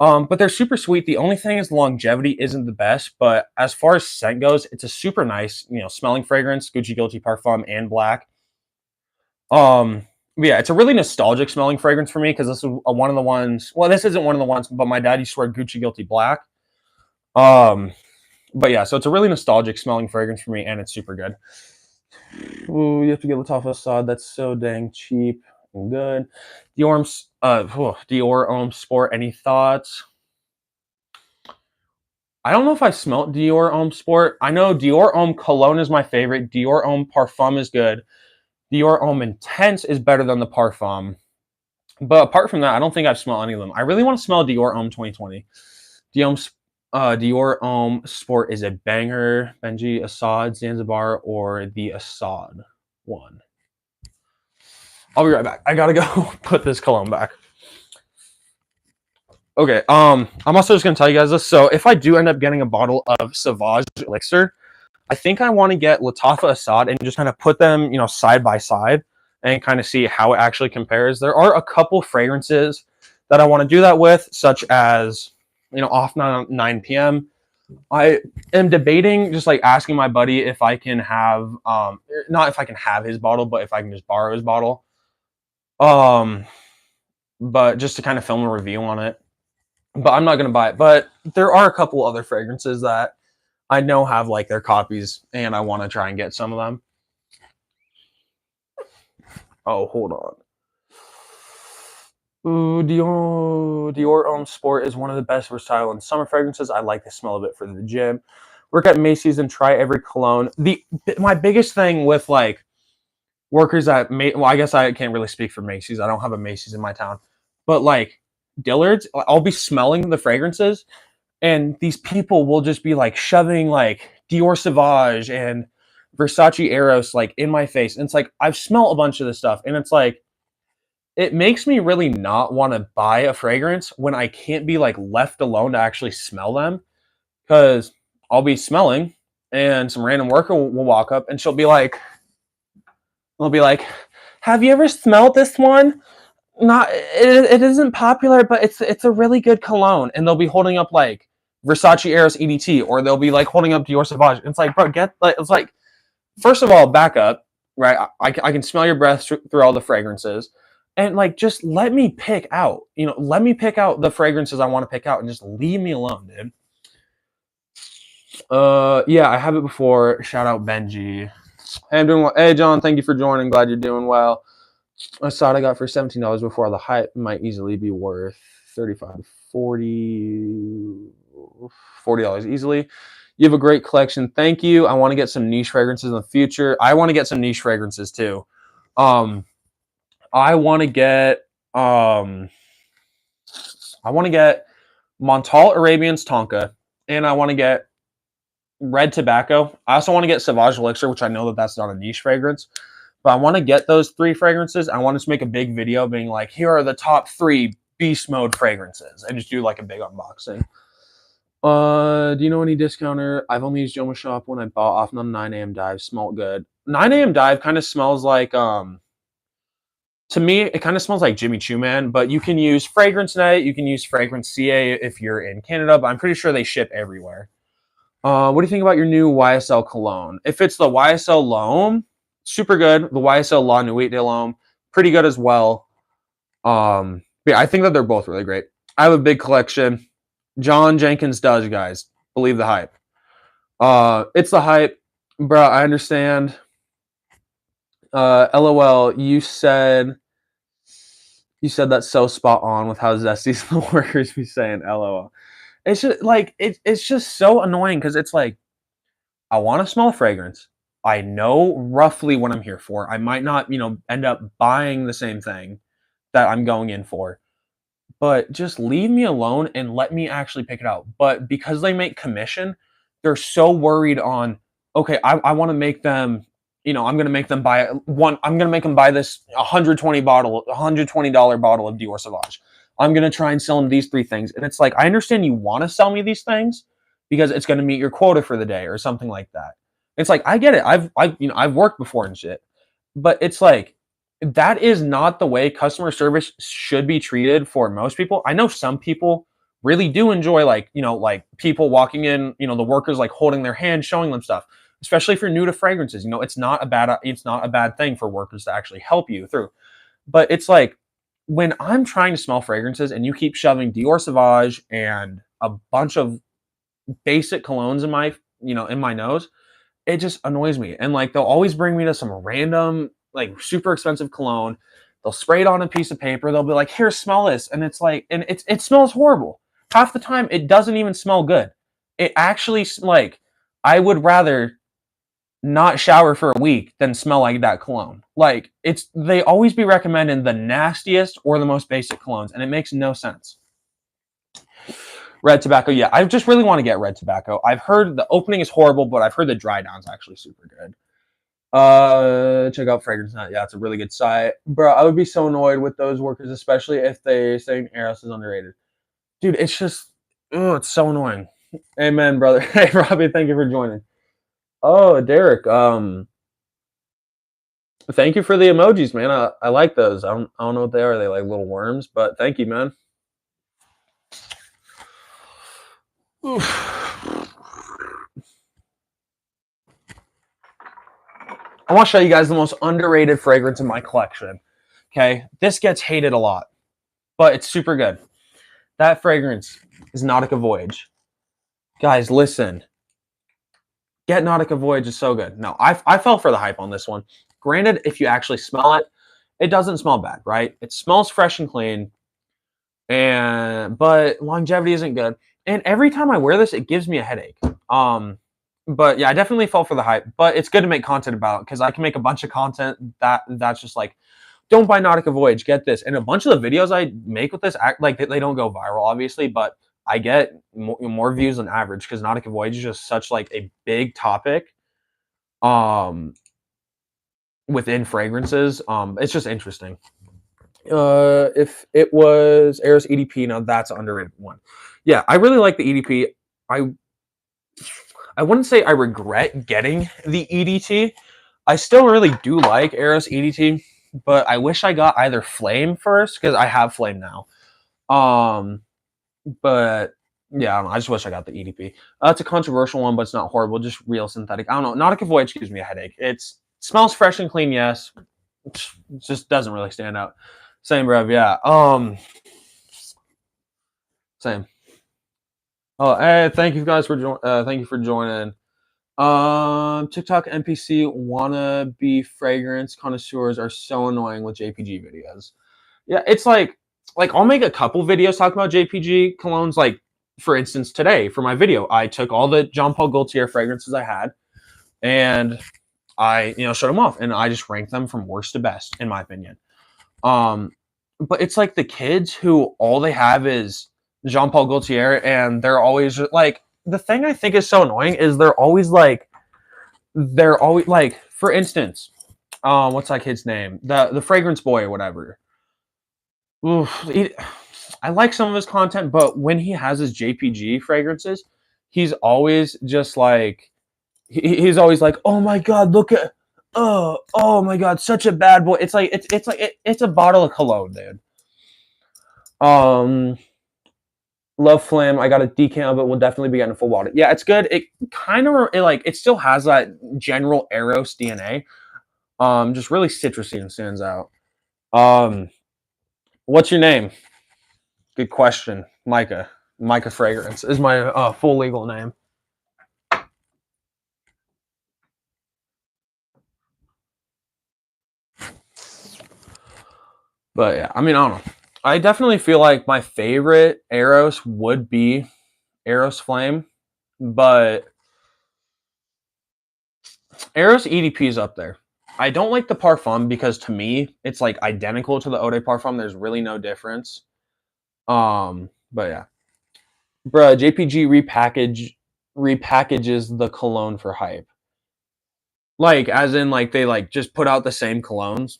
But they're super sweet. The only thing is the longevity isn't the best, but as far as scent goes, it's a super nice, smelling fragrance, Gucci Guilty Parfum and Black. Yeah, it's a really nostalgic smelling fragrance for me because this is one of the ones. Well, this isn't one of the ones, but my dad used to wear Gucci Guilty Black. But yeah, so it's a really nostalgic smelling fragrance for me, and it's super good. Ooh, you have to get Lattafa Assad. That's so dang cheap and good. Dior Homme Sport. Any thoughts? I don't know if I smelt Dior Homme Sport. I know Dior Homme Cologne is my favorite. Dior Homme Parfum is good. Dior Homme Intense is better than the Parfum. But apart from that, I don't think I've smelled any of them. I really want to smell Dior Homme 2020. Dior Homme Sport is a banger. Benji, Assad, Zanzibar, or the Assad one. I'll be right back. I gotta go put this cologne back. Okay, I'm also just gonna tell you guys this. So if I do end up getting a bottle of Sauvage Elixir, I think I want to get Lattafa Assad and just kind of put them, side by side and kind of see how it actually compares. There are a couple fragrances that I want to do that with, such as, off 9 p.m. I am debating just like asking my buddy if I can have, not if I can have his bottle, but if I can just borrow his bottle. But just to kind of film a review on it. But I'm not going to buy it. But there are a couple other fragrances that I know have like their copies, and I want to try and get some of them. Oh, hold on. Ooh, Dior Homme Sport is one of the best versatile and summer fragrances. I like the smell of it for the gym. Work at Macy's and try every cologne. My biggest thing with like workers at well, I guess I can't really speak for Macy's. I don't have a Macy's in my town, but like Dillard's, I'll be smelling the fragrances, and these people will just be like shoving like Dior Sauvage and Versace Eros like in my face, and it's like I've smelled a bunch of this stuff, and it's like it makes me really not want to buy a fragrance when I can't be like left alone to actually smell them, because I'll be smelling and some random worker will walk up and she'll be like, have you ever smelled this one? Not it isn't popular, but it's a really good cologne. And they'll be holding up like Versace Eros EDT, or they'll be like holding up Dior Sauvage. It's like, bro, it's like, first of all, back up, right? I can smell your breath through all the fragrances. And like, just let me pick out, let me pick out the fragrances I want to pick out and just leave me alone, dude. Yeah, I have it before. Shout out Benji. Hey, I'm doing well. Hey, John, thank you for joining. Glad you're doing well. I saw it I got for $17 before the hype. Might easily be worth $35 to $40 easily. You have a great collection. Thank you. I want to get some niche fragrances in the future. I want to get some niche fragrances too. I want to get Montal Arabian's Tonka, and I want to get Red Tobacco. I also want to get Sauvage Elixir, which I know that that's not a niche fragrance, but I want to get those 3 fragrances. I want to make a big video being like, here are the top 3 beast mode fragrances, and just do like a big unboxing. Do you know any discounter? I've only used Joma Shop when I bought off on 9 a.m. Dive. Smelled good. 9 a.m. Dive kind of smells like to me, it kind of smells like Jimmy Choo Man, but you can use Fragrance Night, you can use Fragrance CA if you're in Canada, but I'm pretty sure they ship everywhere. What do you think about your new YSL cologne? If it's the YSL L'Homme, super good. The YSL La Nuit de L'Homme, pretty good as well. Yeah, I think that they're both really great. I have a big collection. John Jenkins does, guys. Believe the hype. It's the hype. Bro, I understand. LOL, you said that's so spot on with how zesty the workers be saying. LOL. It's just like it's just so annoying because it's like I want to smell a fragrance. I know roughly what I'm here for. I might not, end up buying the same thing that I'm going in for, but just leave me alone and let me actually pick it out. But because they make commission, they're so worried on, okay, I want to make them, I'm going to make them buy one. I'm going to make them buy this $120 bottle of Dior Sauvage. I'm going to try and sell them these three things. And it's like, I understand you want to sell me these things because it's going to meet your quota for the day or something like that. It's like, I get it. I've worked before and shit, but it's like, that is not the way customer service should be treated for most people. I know some people really do enjoy like people walking in, the workers like holding their hand, showing them stuff. Especially if you're new to fragrances, it's not a bad thing for workers to actually help you through. But it's like when I'm trying to smell fragrances and you keep shoving Dior Sauvage and a bunch of basic colognes in my nose, it just annoys me. And like they'll always bring me to some random, like super expensive cologne. They'll spray it on a piece of paper. They'll be like, "Here, smell this," and it's like, and it smells horrible. Half the time, it doesn't even smell good. It actually like I would rather not shower for a week than smell like that cologne. Like they always be recommending the nastiest or the most basic colognes, and it makes no sense. Red tobacco, yeah. I just really want to get red tobacco. I've heard the opening is horrible, but I've heard the dry down's actually super good. Check out Fragrance Nut. Yeah, it's a really good site. Bro, I would be so annoyed with those workers, especially if they say Eros is underrated. Dude, it's just, oh, it's so annoying. Amen, brother. Hey, Robbie, thank you for joining. Oh, Derek, thank you for the emojis, man. I like those. I don't know what they are. They like little worms, but thank you, man. Oof. I want to show you guys the most underrated fragrance in my collection. Okay, this gets hated a lot, but it's super good. That fragrance is Nautica Voyage. Guys, listen. Get Nautica Voyage is so good. No, I fell for the hype on this one. Granted, if you actually smell it, it doesn't smell bad, right? It smells fresh and clean, but longevity isn't good. And every time I wear this, it gives me a headache. But yeah, I definitely fell for the hype. But it's good to make content about it because I can make a bunch of content that's just like, don't buy Nautica Voyage, get this. And a bunch of the videos I make with this act like they don't go viral, obviously, but I get more views than average because Nautica Voyage is just such like a big topic within fragrances. It's just interesting. If it was Eros EDP, now that's an underrated one. Yeah, I really like the EDP. I wouldn't say I regret getting the EDT. I still really do like Eros EDT, but I wish I got either Flame first because I have Flame now. But yeah, I don't know. I just wish I got the EDP. It's a controversial one, but it's not horrible. Just real synthetic. I don't know. Nautica Voyage gives me a headache. It smells fresh and clean, yes. It just doesn't really stand out. Same, Rev. Yeah. Same. Oh, hey, thank you guys for thank you for joining. TikTok NPC wannabe fragrance connoisseurs are so annoying with JPG videos. Yeah, it's like I'll make a couple videos talking about JPG colognes. Like for instance, today for my video, I took all the Jean Paul Gaultier fragrances I had, and I showed them off, and I just ranked them from worst to best in my opinion. But it's like the kids who all they have is Jean Paul Gaultier, and they're always like, the thing I think is so annoying is they're always like, for instance, what's that kid's name? The fragrance boy or whatever. Oof, I like some of his content, but when he has his JPG fragrances, he's always just like, he's always like, oh my god, look at, oh my god, such a bad boy. It's like it's a bottle of cologne, dude. Love Flame. I got a decant, but we'll definitely be getting a full bottle. Yeah, it's good. It kind of it still has that general Eros DNA. Just really citrusy and stands out. What's your name? Good question, Micah. Micah Fragrance is my full legal name. But yeah, I mean, I don't know. I definitely feel like my favorite Eros would be Eros Flame, but Eros EDP is up there. I don't like the Parfum because to me it's like identical to the Eau de Parfum. There's really no difference. But yeah, bruh, JPG repackages the cologne for hype. Like, as in, like they like just put out the same colognes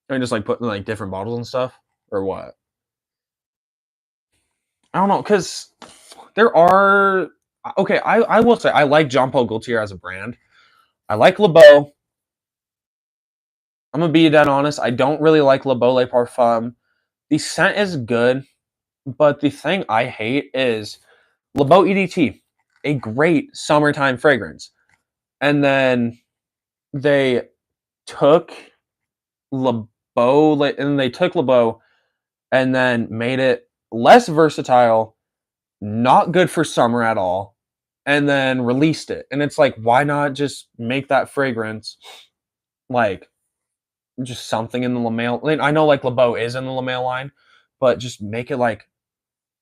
and just like put in like different bottles and stuff, or what? I don't know, cause there are okay. I will say I like Jean Paul Gaultier as a brand. I like Le Beau. I'm gonna be dead honest. I don't really like Le Beau Le Parfum. The scent is good, but the thing I hate is Le Beau EDT, a great summertime fragrance, and then they took Le Beau and they took Le Beau and then made it less versatile, not good for summer at all, and then released it. And it's like, why not just make that fragrance like just something in the LaMail? I know like Le Beau is in the LaMail line, but just make it like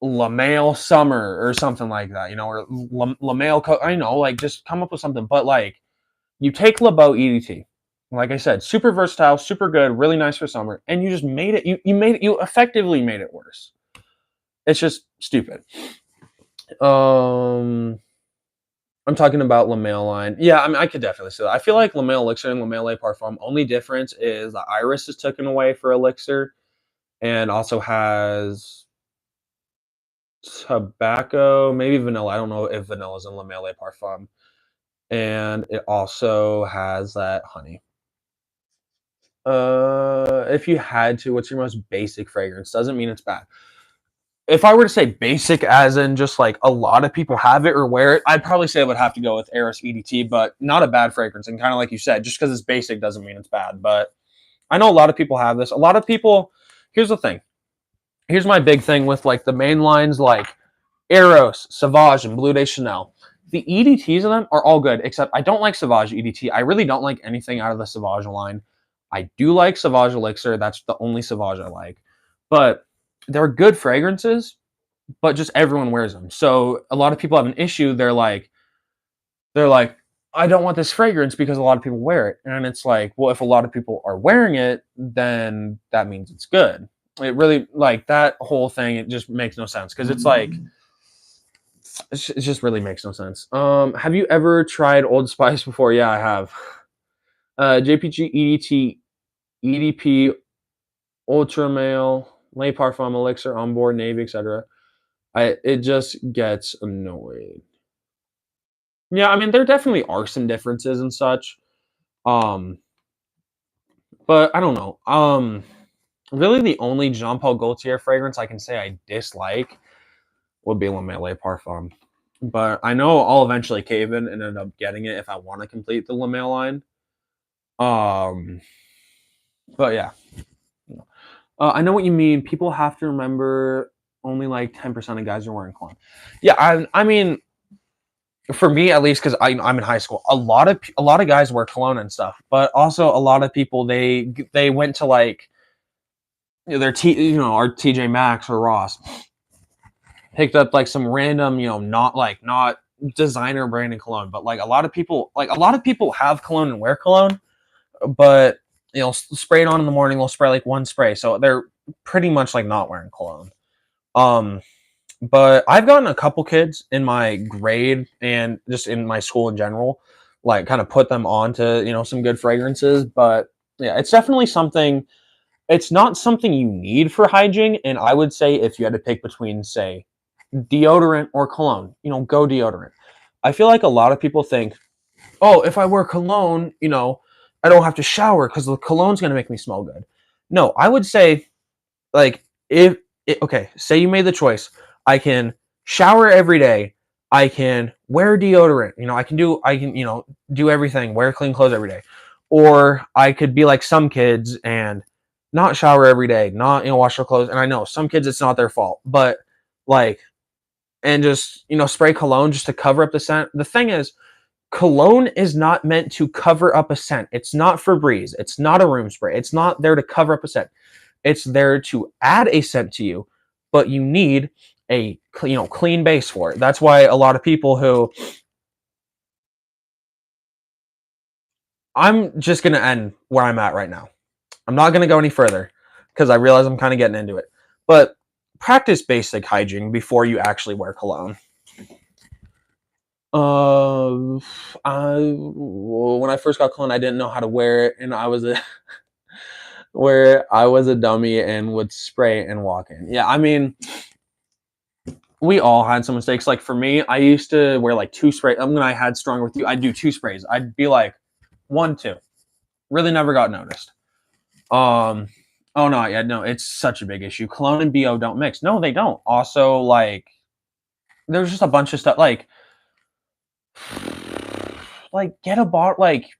LaMail Summer or something like that, or LaMail. I know, like just come up with something. But like you take Le Beau EDT, like I said, super versatile, super good, really nice for summer, and you just made it. You effectively made it worse. It's just stupid. I'm talking about LaMail line. Yeah, I mean, I could definitely say that. I feel like LaMail Elixir and LaMail Le Parfum, only difference is the iris is taken away for Elixir and also has tobacco, maybe vanilla. I don't know if vanilla is in LaMail Le Parfum. And it also has that honey. If you had to, what's your most basic fragrance? Doesn't mean it's bad. If I were to say basic as in just like a lot of people have it or wear it, I'd probably say I would have to go with Eros EDT, but not a bad fragrance. And kind of like you said, just because it's basic doesn't mean it's bad. But I know a lot of people have this. A lot of people, here's the thing. Here's my big thing with like the main lines like Eros, Sauvage, and Bleu de Chanel. The EDTs of them are all good, except I don't like Sauvage EDT. I really don't like anything out of the Sauvage line. I do like Sauvage Elixir. That's the only Sauvage I like. But they're good fragrances, but just everyone wears them. So a lot of people have an issue. They're like, I don't want this fragrance because a lot of people wear it. And it's like, well, if a lot of people are wearing it, then that means it's good. It really, like that whole thing, it just makes no sense because it's like, it just really makes no sense. Have you ever tried Old Spice before? Yeah, I have. JPG, EDT, EDP, Ultramail, Le Parfum, Elixir, Onboard, Navy, etc. It just gets annoying. Yeah, I mean there definitely are some differences and such. Um, but I don't know. Really the only Jean Paul Gaultier fragrance I can say I dislike would be Le Mêlé Parfum. But I know I'll eventually cave in and end up getting it if I want to complete the Le Mêlé line. Um, but yeah. I know what you mean. People have to remember only like 10% of guys are wearing cologne. Yeah, I mean, for me at least, because I'm in high school, a lot of guys wear cologne and stuff, but also a lot of people they went to like their our TJ Maxx or Ross, picked up like some random not designer branded cologne, but like a lot of people have cologne and wear cologne, but spray it on in the morning. They'll spray like one spray, so they're pretty much like not wearing cologne. But I've gotten a couple kids in my grade and just in my school in general, like kind of put them on to some good fragrances. But yeah, it's definitely something. It's not something you need for hygiene, and I would say if you had to pick between, say, deodorant or cologne, go deodorant. I feel like a lot of people think, oh, if I wear cologne, I don't have to shower because the cologne's going to make me smell good. No, I would say, like, okay, say you made the choice. I can shower every day. I can wear deodorant. I can do everything, wear clean clothes every day. Or I could be like some kids and not shower every day, not, wash their clothes. And I know some kids, it's not their fault, but like, and just, spray cologne just to cover up the scent. The thing is, cologne is not meant to cover up a scent. It's not Febreze. It's not a room spray. It's not there to cover up a scent. It's there to add a scent to you, but you need a clean base for it. That's why a lot of people who I'm just gonna end where I'm at right now. I'm not gonna go any further because I realize I'm kind of getting into it. But practice basic hygiene before you actually wear cologne. When I first got cologne, I didn't know how to wear it, and I was a where I was a dummy and would spray it and walk in. Yeah, I mean, we all had some mistakes. Like for me, I used to wear like 2 sprays. When I had Stronger with You, I'd do 2 sprays. I'd be like 1, 2. Really never got noticed. Um, oh no, yeah, no, it's such a big issue. Cologne and BO don't mix. No, they don't. Also, like, there's just a bunch of stuff. Like get a bar. Like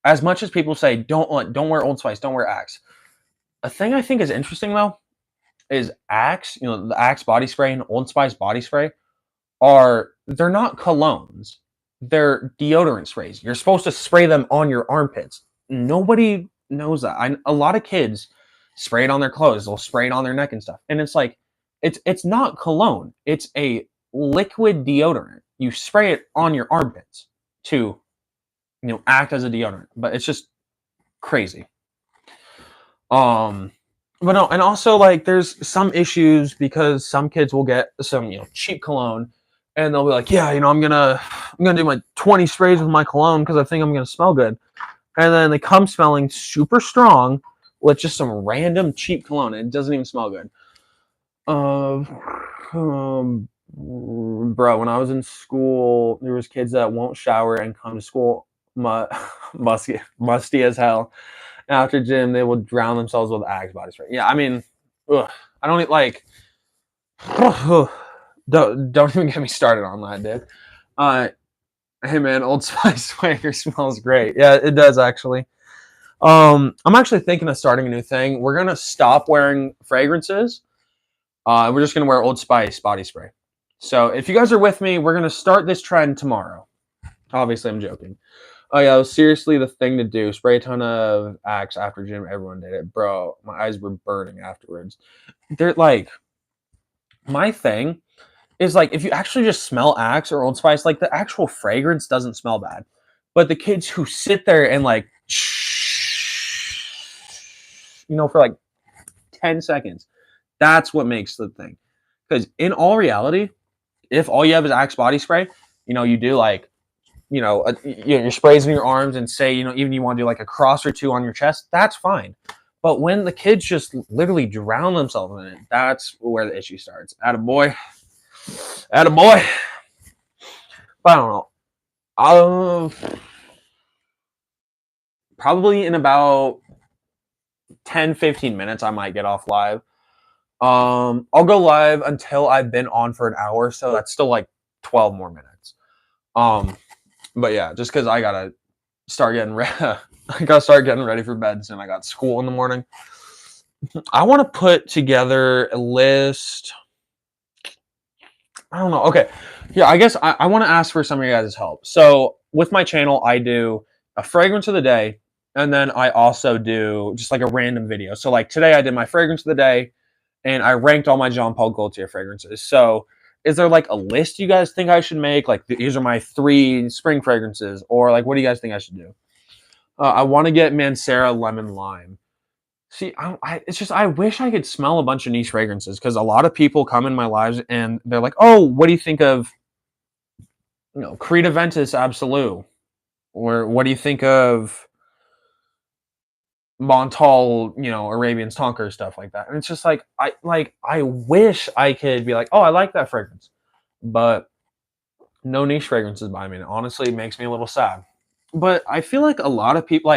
as much as people say don't wear Old Spice, don't wear Axe. A thing I think is interesting though is Axe. The Axe body spray and Old Spice body spray they're not colognes. They're deodorant sprays. You're supposed to spray them on your armpits. Nobody knows that. A lot of kids spray it on their clothes. They'll spray it on their neck and stuff. And it's like, it's not cologne. It's a liquid deodorant. You spray it on your armpits to, act as a deodorant. But it's just crazy. But no, and also like there's some issues because some kids will get some cheap cologne, and they'll be like, yeah, I'm gonna do my 20 sprays with my cologne because I think I'm gonna smell good, and then they come smelling super strong with just some random cheap cologne. And it doesn't even smell good. Bro, when I was in school, there was kids that won't shower and come to school musty as hell. After gym, they will drown themselves with Axe body spray. Yeah, I mean, I don't like. Don't even get me started on that, dude. Hey man, Old Spice Swagger smells great. Yeah, it does actually. I'm actually thinking of starting a new thing. We're gonna stop wearing fragrances. We're just gonna wear Old Spice body spray. So if you guys are with me, we're gonna start this trend tomorrow. Obviously, I'm joking. Oh yeah, it was seriously the thing to do. Spray a ton of Axe after gym. Everyone did it, bro. My eyes were burning afterwards. They're like, my thing is like, if you actually just smell Axe or Old Spice, like the actual fragrance doesn't smell bad, but the kids who sit there and like, for like 10 seconds, that's what makes the thing. Because in all reality, if all you have is Axe body spray, you do like your sprays in your arms and say, even you want to do like a cross or two on your chest, that's fine. But when the kids just literally drown themselves in it, that's where the issue starts. Attaboy. Attaboy. But I don't know. Probably in about 10, 15 minutes, I might get off live. I'll go live until I've been on for an hour, so that's still like 12 more minutes. But yeah, just because I gotta start getting ready. I gotta start getting ready for bed soon. I got school in the morning. I want to put together a list. I don't know. Okay, yeah, I guess I want to ask for some of your guys' help. So with my channel, I do a fragrance of the day, and then I also do just like a random video. So like today, I did my fragrance of the day, and I ranked all my Jean Paul Gaultier fragrances. So is there like a list you guys think I should make? Like these are my 3 spring fragrances, or like what do you guys think I should do? I want to get Mancera Lemon Lime. See, it's just I wish I could smell a bunch of niche fragrances because a lot of people come in my lives and they're like, "Oh, what do you think of, Creed Aventus Absolute?" Or what do you think of Montal, Arabian's Tonker, stuff like that. And it's just like I wish I could be like, "Oh, I like that fragrance," but no niche fragrances by me. And honestly, it makes me a little sad. But I feel like a lot of people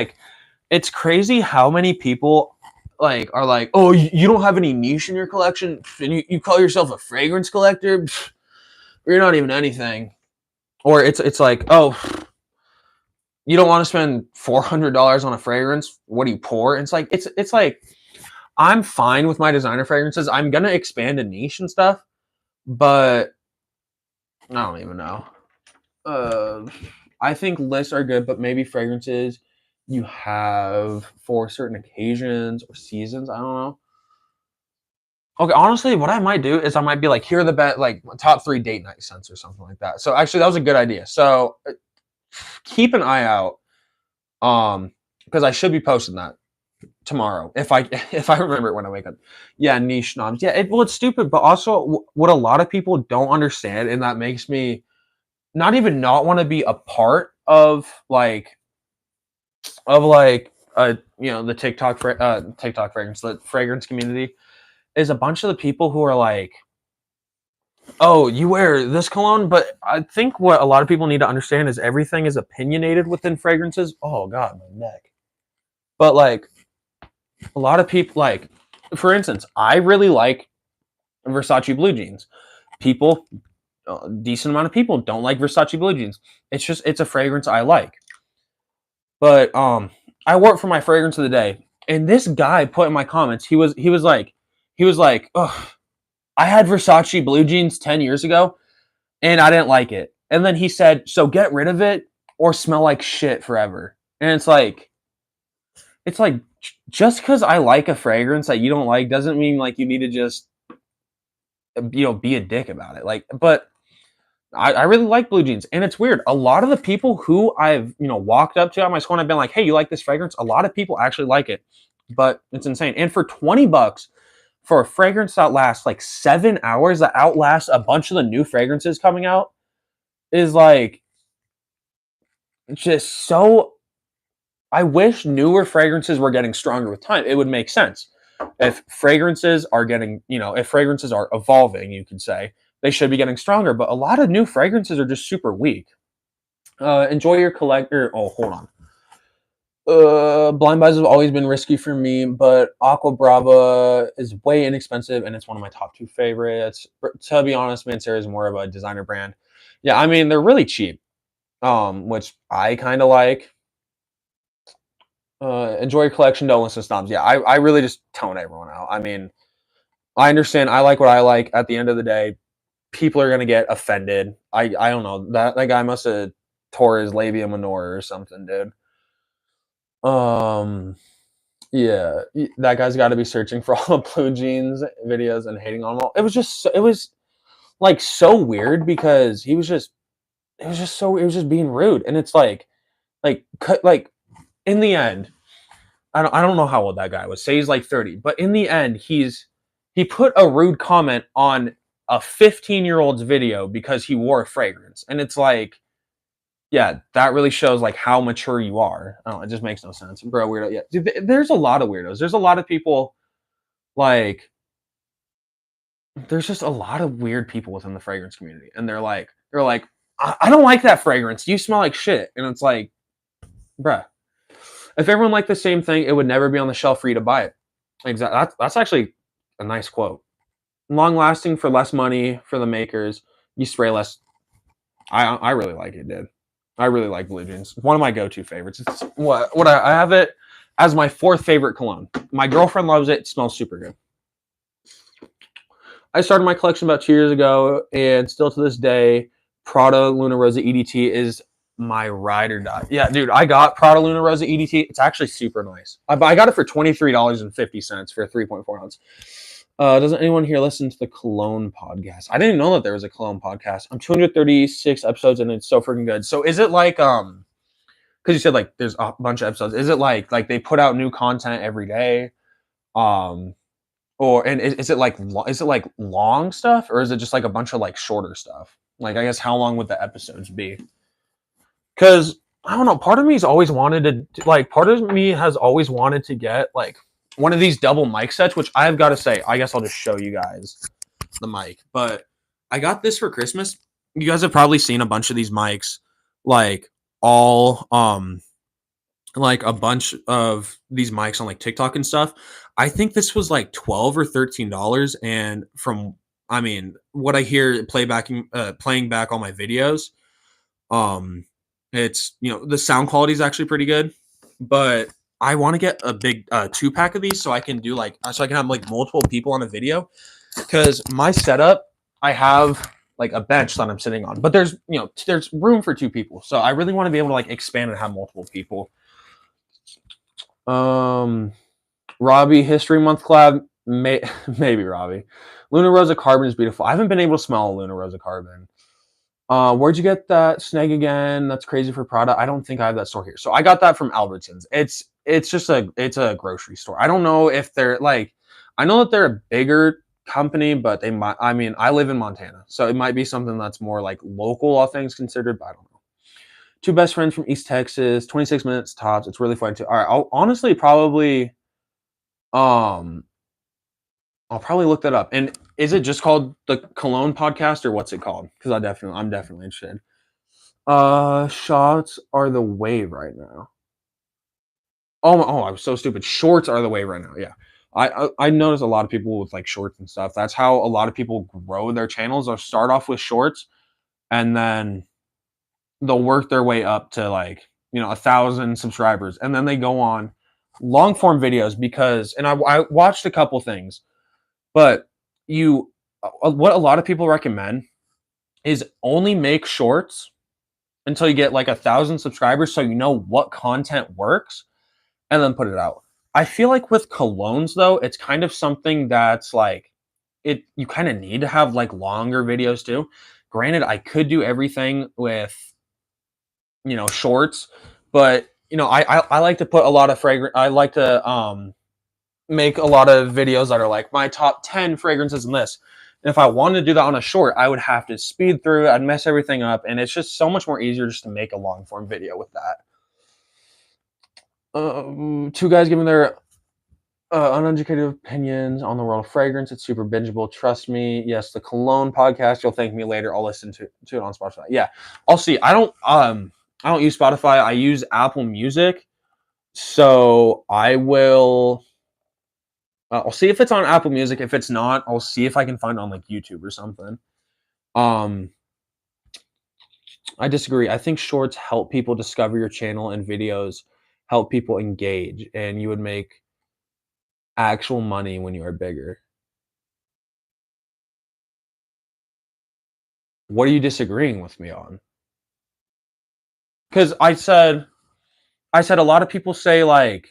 it's crazy how many people are like, oh, you don't have any niche in your collection, and you call yourself a fragrance collector. You're not even anything. Or it's like, oh, you don't want to spend $400 on a fragrance. What are you, poor? And it's like I'm fine with my designer fragrances. I'm gonna expand a niche and stuff, but I don't even know. I think lists are good, but maybe fragrances you have for certain occasions or seasons. I don't know. Okay, honestly, what I might do is I might be like, here are the best, like top 3 date night scents or something like that. So actually, that was a good idea. So keep an eye out, because I should be posting that tomorrow if I if I remember it when I wake up. Yeah, niche noms. Yeah, well, it's stupid, but also what a lot of people don't understand, and that makes me not even not want to be a part of like the TikTok fragrance, the fragrance community, is a bunch of the people who are like, oh, you wear this cologne, but I think what a lot of people need to understand is everything is opinionated within fragrances. Oh god, my neck. But like a lot of people, like for instance, I really like Versace blue jeans. People, a decent amount of people don't like Versace blue jeans. It's a fragrance I like. But I wore it for my fragrance of the day, and this guy put in my comments, he was like, oh, I had Versace blue jeans 10 years ago, and I didn't like it. And then he said, so get rid of it or smell like shit forever. And it's like just because I like a fragrance that you don't like doesn't mean like you need to just be a dick about it. Like, but I really like blue jeans, and it's weird. A lot of the people who I've walked up to at my school and I've been like, "Hey, you like this fragrance?" A lot of people actually like it, but it's insane. And for $20 for a fragrance that lasts like 7 hours, that outlasts a bunch of the new fragrances coming out, is like just so. I wish newer fragrances were getting stronger with time. It would make sense. If fragrances are evolving, you could say they should be getting stronger. But a lot of new fragrances are just super weak. Enjoy your collector. Oh, hold on. Blind buys have always been risky for me, but Aqua Brava is way inexpensive and it's one of my top 2 favorites. To be honest, Mancera is more of a designer brand. Yeah, I mean they're really cheap, which I kind of like. Enjoy your collection, don't listen to snobs. Yeah, I really just tone everyone out. I mean, I understand. I like what I like. At the end of the day, people are gonna get offended. I don't know. That guy must have tore his labia minora or something, dude. Um, yeah, that guy's got to be searching for all the blue jeans videos and hating on them all. It was like so weird because it was just being rude, and it's like in the end, I don't know how old that guy was. Say he's like 30, but in the end, he put a rude comment on a 15-year-old's video because he wore a fragrance, and it's like, yeah, that really shows like how mature you are. I don't know, it just makes no sense, bro. Weirdo. Yeah, dude, there's a lot of weirdos. There's a lot of people like there's just a lot of weird people within the fragrance community, and they're like, I don't like that fragrance. You smell like shit, and it's like, bruh. If everyone liked the same thing, it would never be on the shelf for you to buy it. Exactly. That's actually a nice quote. Long lasting for less money for the makers. You spray less. I really like it, dude. I really like blue jeans. One of my go-to favorites. It's what I have it as my 4th favorite cologne. My girlfriend loves it. It smells super good. I started my collection about 2 years ago, and still to this day, Prada Luna Rosa EDT is my ride or die. Yeah, dude, I got Prada Luna Rosa EDT. It's actually super nice. I got it for $23.50 for a 3.4 ounce. Doesn't anyone here listen to the Cologne podcast? I didn't know that there was a Cologne podcast. I'm 236 episodes and it's so freaking good. So is it like because you said like there's a bunch of episodes. Is it like they put out new content every day? Um is it like long stuff, or is it just like a bunch of like shorter stuff? Like I guess how long would the episodes be? Because I don't know. Part of me has always wanted to like. Part of me has always wanted to get like one of these double mic sets, which I've got to say. I guess I'll just show you guys the mic. But I got this for Christmas. You guys have probably seen a bunch of these mics, like all like a bunch of these mics on like TikTok and stuff. I think this was like $12 or $13, and from what I hear playing back all my videos, um, it's the sound quality is actually pretty good, but I want to get a big 2-pack of these so I can do so I can have like multiple people on a video, because my setup, I have like a bench that I'm sitting on, but there's room for 2 people, so I really want to be able to like expand and have multiple people. Robbie History Month collab. Maybe Robbie. Luna Rosa Carbon is beautiful. I haven't been able to smell Luna Rosa Carbon. Where'd you get that snag again? That's crazy for Prada. I don't think I have that store here. So I got that from Albertsons. It's a grocery store. I don't know if they're like, I know that they're a bigger company, but they might. I mean, I live in Montana, so it might be something that's more like local, all things considered. But I don't know. Two best friends from East Texas, 26 minutes tops. It's really fun too. All right, I'll honestly probably um I'll probably look that up. And is it just called the Cologne podcast or what's it called? Because I'm definitely interested. Shots are the wave right now. Oh, I'm so stupid. Shorts are the wave right now. Yeah. I notice a lot of people with like shorts and stuff. That's how a lot of people grow their channels. They'll start off with shorts and then they'll work their way up to like, 1,000 subscribers. And then they go on long form videos because, and I watched a couple things, but what a lot of people recommend is only make shorts until you get like 1,000 subscribers so you know what content works and then put it out. I feel like with colognes though, it's kind of something that's like you kind of need to have like longer videos too. Granted, I could do everything with shorts, but I like to put a lot of fragrance. I like to make a lot of videos that are like my top 10 fragrances and this. And if I wanted to do that on a short, I would have to speed through. I'd mess everything up, and it's just so much more easier just to make a long form video with that. Two guys giving their uneducated opinions on the world of fragrance. It's super bingeable. Trust me. Yes, the Cologne podcast. You'll thank me later. I'll listen to it on Spotify. Yeah, I'll see. I don't use Spotify. I use Apple Music. So I will. I'll see if it's on Apple Music. If it's not, I'll see if I can find it on like YouTube or something. Um, I disagree. I think shorts help people discover your channel and videos help people engage, and you would make actual money when you are bigger. What are you disagreeing with me on? Because I said a lot of people say like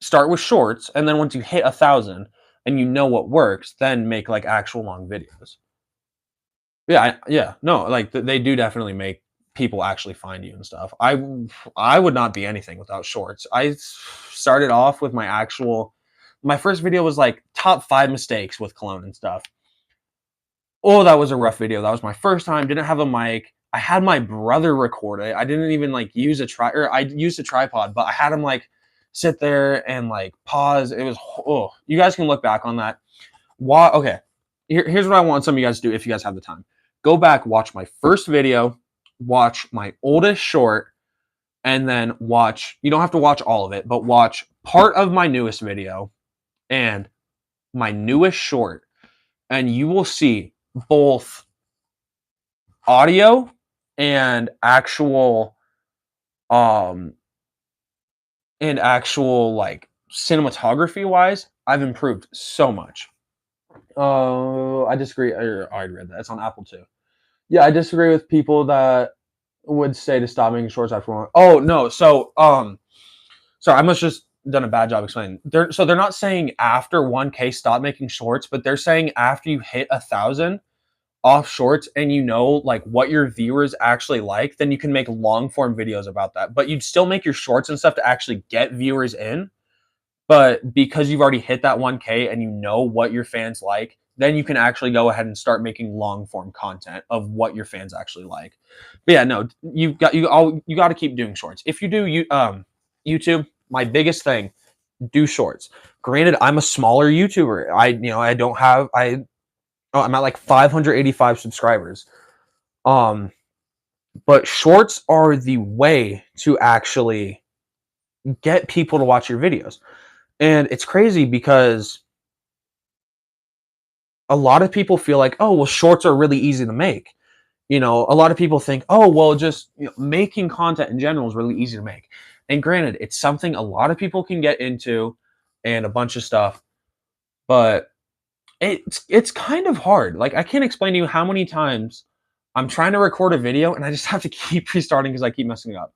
start with shorts, and then once you hit 1,000 and you know what works, then make like actual long videos. Yeah, no, like they do definitely make people actually find you and stuff. I would not be anything without shorts. I started off with my first video was like top 5 mistakes with cologne and stuff. Oh, that was a rough video. That was my first time. Didn't have a mic. I had my brother record it. I didn't even like use I used a tripod, but I had him like sit there and like pause. It was you guys can look back on that. Why? Okay, here's what I want some of you guys to do if you guys have the time. Go back, watch my first video, watch my oldest short, and then watch. You don't have to watch all of it, but watch part of my newest video and my newest short, and you will see both audio and actual like cinematography wise, I've improved so much. I disagree. I already read that. It's on Apple too. Yeah, I disagree with people that would say to stop making shorts after one. Oh no, sorry, I must just done a bad job explaining. They're not saying after 1K stop making shorts, but they're saying after you hit 1,000 off shorts and you know like what your viewers actually like, then you can make long form videos about that. But you'd still make your shorts and stuff to actually get viewers in. But because you've already hit that 1K and you know what your fans like, then you can actually go ahead and start making long form content of what your fans actually like. But yeah, no, you got to keep doing shorts. If you do YouTube, my biggest thing, do shorts. Granted, I'm a smaller YouTuber. I'm at like 585 subscribers. But shorts are the way to actually get people to watch your videos. And it's crazy because a lot of people feel like, oh, well, shorts are really easy to make. A lot of people think, oh, well, just making content in general is really easy to make. And granted, it's something a lot of people can get into and a bunch of stuff, but it's kind of hard. Like I can't explain to you how many times I'm trying to record a video and I just have to keep restarting because I keep messing it up.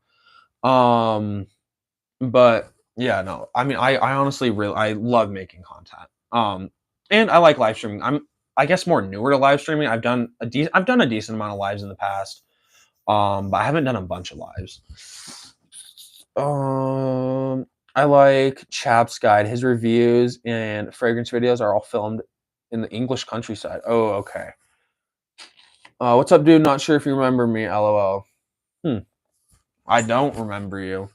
But Yeah, no. I mean, I honestly really I love making content. And I like live streaming. I guess more newer to live streaming. I've done a decent amount of lives in the past. But I haven't done a bunch of lives. I like Chap's Guide. His reviews and fragrance videos are all filmed in the English countryside. Oh, okay. What's up, dude? Not sure if you remember me. LOL. I don't remember you.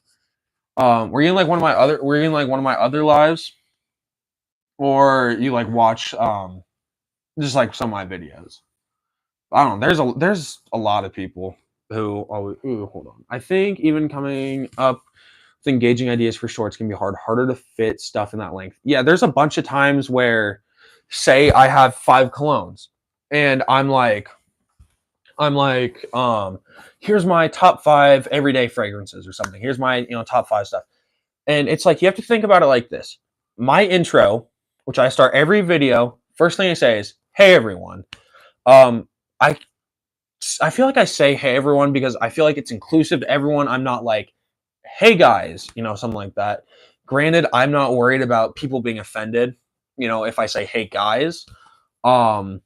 Were you in like one of my other? Were you in like one of my other lives, or you like watch just like some of my videos? I don't know. There's a lot of people who. Oh, ooh, hold on. I think even coming up with engaging ideas for shorts can be harder to fit stuff in that length. Yeah, there's a bunch of times where, say, I have 5 colognes, and I'm like, here's my top 5 everyday fragrances or something. Here's my top 5 stuff, and it's like you have to think about it like this. My intro, which I start every video, first thing I say is, "Hey everyone." Um, I I feel like I say "Hey everyone" because I feel like it's inclusive to everyone. I'm not like, "Hey guys," something like that. Granted, I'm not worried about people being offended, if I say "Hey guys." Um,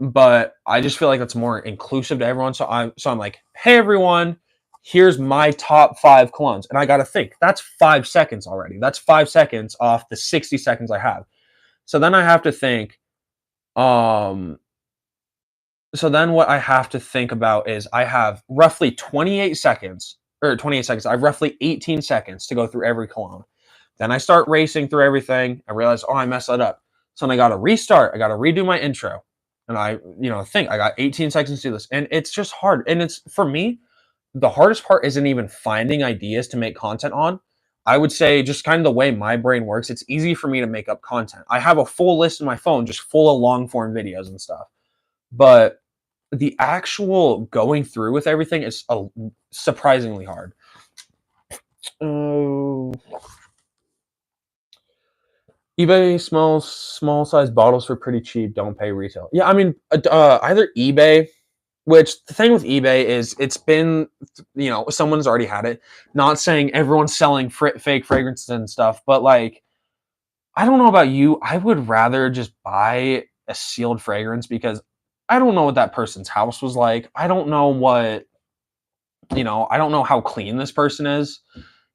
but I just feel like that's more inclusive to everyone. So I'm like, "Hey everyone, here's my top 5 colognes," and I got to think that's 5 seconds already. That's 5 seconds off the 60 seconds I have. So then I have to think. Um, so then what I have to think about is I have roughly 28 seconds, or 28 seconds. I have roughly 18 seconds to go through every cologne. Then I start racing through everything. I realize, oh, I messed that up. So then I got to restart. I got to redo my intro. And think I got 18 seconds to do this. And it's just hard. And it's, for me, the hardest part isn't even finding ideas to make content on. I would say just kind of the way my brain works, it's easy for me to make up content. I have a full list in my phone just full of long form videos and stuff. But the actual going through with everything is surprisingly hard. Oh, eBay small size bottles for pretty cheap. Don't pay retail. Yeah, I mean, either eBay, which the thing with eBay is it's been, someone's already had it. Not saying everyone's selling fake fragrances and stuff, but like, I don't know about you. I would rather just buy a sealed fragrance because I don't know what that person's house was like. I don't know I don't know how clean this person is.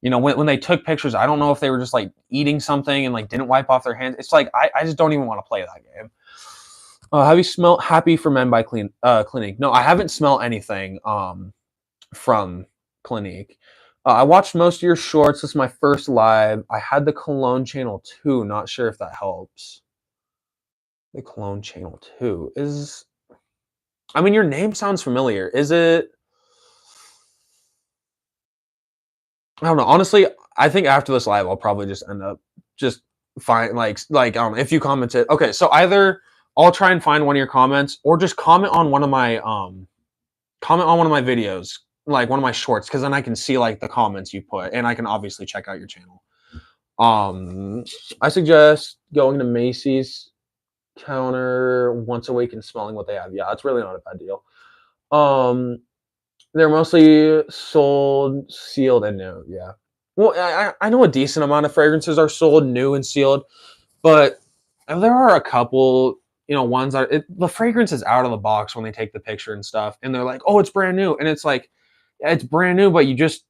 When they took pictures, I don't know if they were just like eating something and like didn't wipe off their hands. It's like I just don't even want to play that game. Have you smelled Happy for Men by Clinique? No, I haven't smelled anything from Clinique. I watched most of your shorts. This is my first live. I had the Cologne channel too. Not sure if that helps. The Cologne channel too is. I mean, your name sounds familiar. Is it? I don't know. Honestly, I think after this live, I'll probably just end up just find I don't know if you commented. Okay, so either I'll try and find one of your comments, or just comment on one of my videos, like one of my shorts, because then I can see like the comments you put, and I can obviously check out your channel. I suggest going to Macy's counter once a week and smelling what they have. Yeah, it's really not a bad deal. They're mostly sold, sealed, and new. Yeah. Well, I know a decent amount of fragrances are sold new and sealed, but there are a couple, ones that the fragrance is out of the box when they take the picture and stuff, and they're like, "Oh, it's brand new," and it's like, yeah, it's brand new, but you just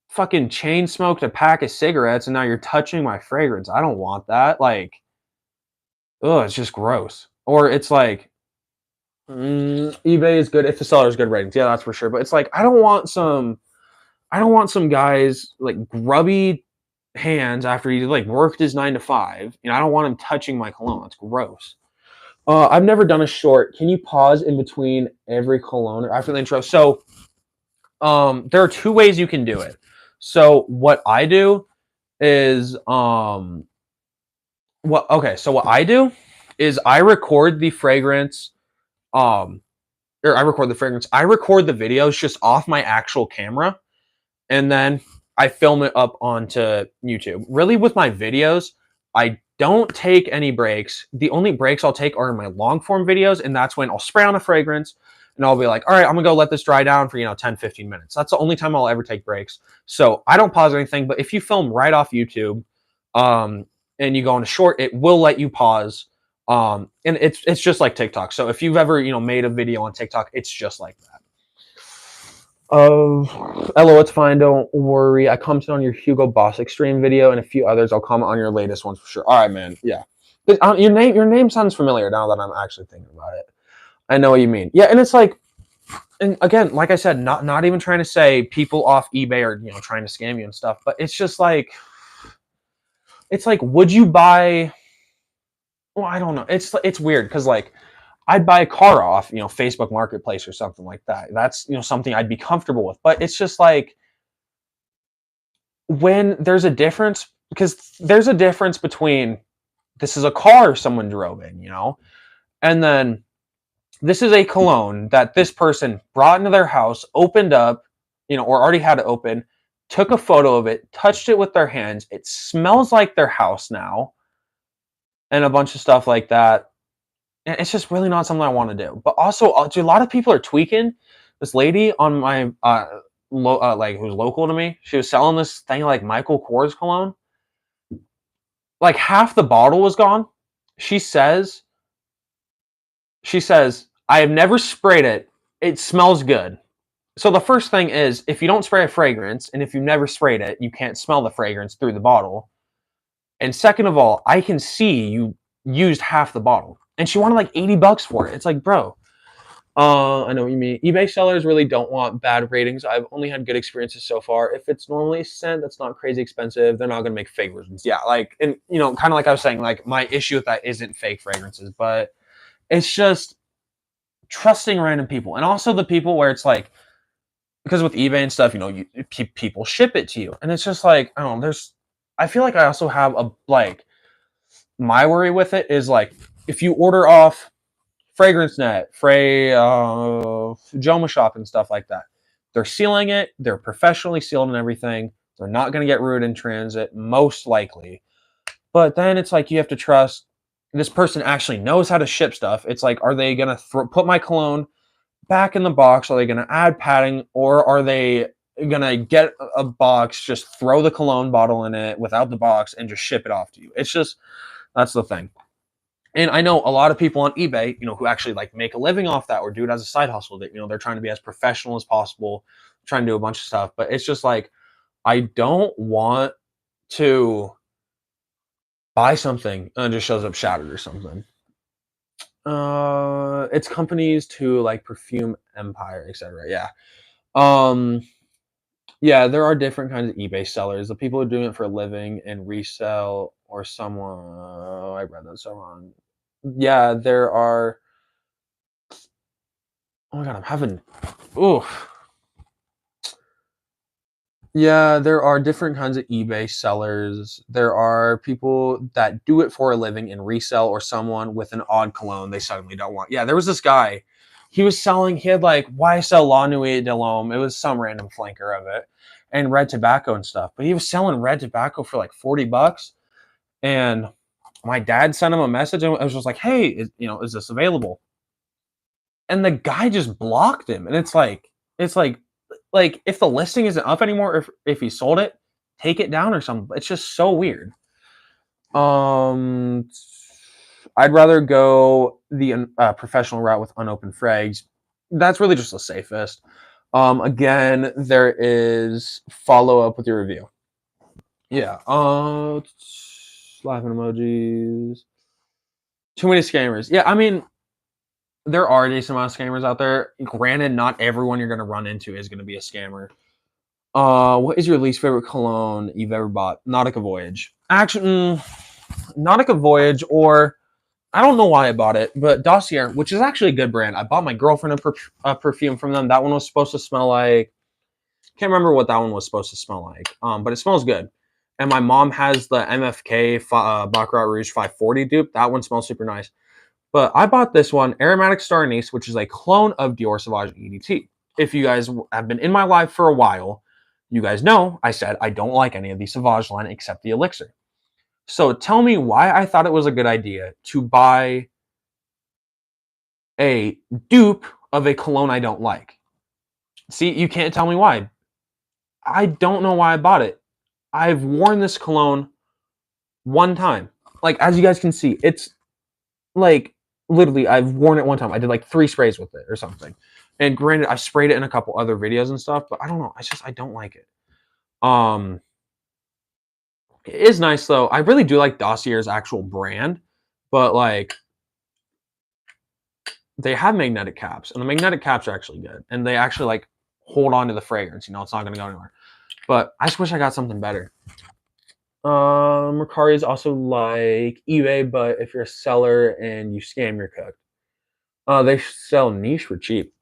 fucking chain smoked a pack of cigarettes, and now you're touching my fragrance. I don't want that. Like, oh, it's just gross. Or it's like, eBay is good if the seller's good ratings. Yeah, that's for sure. But it's like I don't want some guys like grubby hands after he like worked his 9 to 5. I don't want him touching my cologne. It's gross. I've never done a short. Can you pause in between every cologne or after the intro? So, there are 2 ways you can do it. So what I do is, what I do is I record the fragrance, or I record the fragrance. I record the videos just off my actual camera, and then I film it up onto YouTube. Really, with my videos, I don't take any breaks. The only breaks I'll take are in my long form videos, and that's when I'll spray on a fragrance, and I'll be like, all right, I'm gonna go let this dry down for 10, 15 minutes. That's the only time I'll ever take breaks. So I don't pause anything. But if you film right off YouTube, and you go on a short, it will let you pause. And it's just like TikTok. So if you've ever made a video on TikTok, it's just like that. Hello, it's fine. Don't worry. I commented on your Hugo Boss Extreme video and a few others. I'll comment on your latest ones for sure. All right, man. Yeah. Your name sounds familiar now that I'm actually thinking about it. I know what you mean. Yeah, and it's like, and again, like I said, not even trying to say people off eBay are trying to scam you and stuff, but it's just like, would you buy? Well, I don't know. It's weird because like I'd buy a car off, Facebook Marketplace or something like that. That's, something I'd be comfortable with. But it's just like when there's a difference, because there's a difference between this is a car someone drove in, and then this is a cologne that this person brought into their house, opened up, or already had it open, took a photo of it, touched it with their hands. It smells like their house now, and a bunch of stuff like that. And it's just really not something I want to do. But also, a lot of people are tweaking. This lady on my like who's local to me, she was selling this thing like Michael Kors cologne. Like half the bottle was gone. She says, I have never sprayed it. It smells good. So the first thing is, if you don't spray a fragrance, and if you've never sprayed it, you can't smell the fragrance through the bottle. And second of all, I can see you used half the bottle. And she wanted like $80 for it. It's like, bro, I know what you mean. eBay sellers really don't want bad ratings. I've only had good experiences so far. If it's normally a scent that's not crazy expensive, they're not going to make fake versions. Yeah, like, and kind of like I was saying, like my issue with that isn't fake fragrances, but it's just trusting random people. And also the people where it's like, because with eBay and stuff, people ship it to you. And it's just like, I don't know, I feel like I also have my worry with it is like, if you order off FragranceNet, Joma Shop and stuff like that, they're sealing it. They're professionally sealed and everything. They're not going to get ruined in transit, most likely. But then it's like you have to trust this person actually knows how to ship stuff. It's like, are they going to put my cologne back in the box? Are they going to add padding? Or are they going to get a box, just throw the cologne bottle in it without the box and just ship it off to you? It's just, that's the thing. And I know a lot of people on eBay, who actually like make a living off that or do it as a side hustle. That they're trying to be as professional as possible, trying to do a bunch of stuff. But it's just like, I don't want to buy something and it just shows up shattered or something. It's companies to like Perfume Empire, etc. Yeah. Yeah, there are different kinds of eBay sellers. The people who are doing it for a living and resell, or someone. I read that so wrong. Yeah, there are. Oh my god, I'm having. Ooh. Yeah, there are different kinds of eBay sellers. There are people that do it for a living and resell, or someone with an odd cologne they suddenly don't want. Yeah, there was this guy. He had like YSL La Nuit de l'Homme. It was some random flanker of it. And red tobacco and stuff. But he was selling red tobacco for like $40. And my dad sent him a message and I was just like, hey, is this available? And the guy just blocked him. And it's like if the listing isn't up anymore, if he sold it, take it down or something. It's just so weird. I'd rather go the professional route with unopened frags. That's really just the safest. Again, there is follow up with your review. Yeah. Laughing emojis. Too many scammers. Yeah, I mean, there are a decent amount of scammers out there. Granted, not everyone you're going to run into is going to be a scammer. What is your least favorite cologne you've ever bought? Nautica Voyage. Actually, Nautica Voyage, or I don't know why I bought it, but Dossier, which is actually a good brand. I bought my girlfriend a perfume from them. That one was supposed to smell like, can't remember what that one was supposed to smell like, but it smells good. And my mom has the MFK Baccarat Rouge 540 dupe. That one smells super nice. But I bought this one, Aromatic Star Anise, which is a clone of Dior Sauvage EDT. If you guys have been in my life for a while, you guys know I said I don't like any of the Sauvage line except the Elixir. So tell me why I thought it was a good idea to buy a dupe of a cologne I don't like. See, you can't tell me why. I don't know why I bought it. I've worn this cologne one time. Like, as you guys can see, it's like literally I've worn it one time. I did like 3 sprays with it or something. And granted, I've sprayed it in a couple other videos and stuff, but I don't know. I don't like it. It is nice though. I really do like Dossier's actual brand, but like they have magnetic caps, and the magnetic caps are actually good, and they actually like hold on to the fragrance. You know, it's not gonna go anywhere. But I just wish I got something better. Mercari is also like eBay, but if you're a seller and you scam, you're cooked. They sell niche for cheap.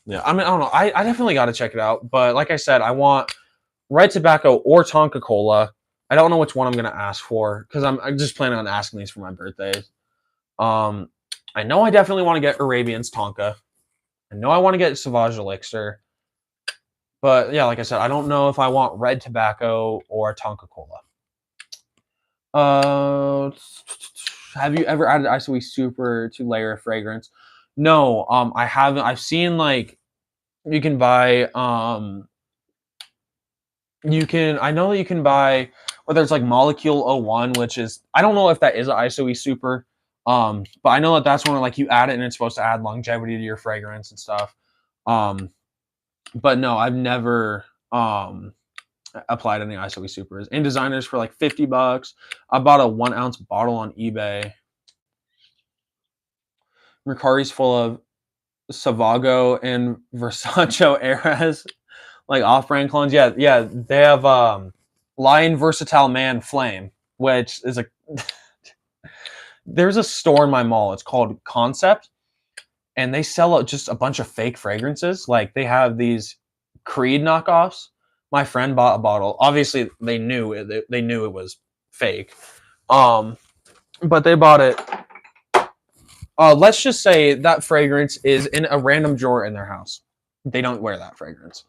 Yeah, I mean, I don't know. I definitely got to check it out. But like I said, I want red tobacco or Tonka Cola. I don't know which one I'm gonna ask for because I'm just planning on asking these for my birthdays. I know I definitely want to get Arabian's Tonka. I know I want to get Sauvage Elixir. But yeah, like I said, I don't know if I want red tobacco or Tonka Cola. Have you ever added ISOE Super to layer a fragrance? No, I haven't. I've seen like you can buy I know that you can buy whether it's like Molecule 01, which is I don't know if that is an ISOE Super. But I know that that's when like you add it and it's supposed to add longevity to your fragrance and stuff. But no, I've never applied any ISOE Supers. And designers for like $50. I bought a 1 ounce bottle on eBay. Mercari's full of Savago and Versace Eras, like off-brand clones. Yeah, they have Lion Versatile Man Flame, which is a there's a store in my mall. It's called Concept, and they sell just a bunch of fake fragrances. Like they have these Creed knockoffs. My friend bought a bottle. Obviously, they knew it was fake, but they bought it. Let's just say that fragrance is in a random drawer in their house. They don't wear that fragrance.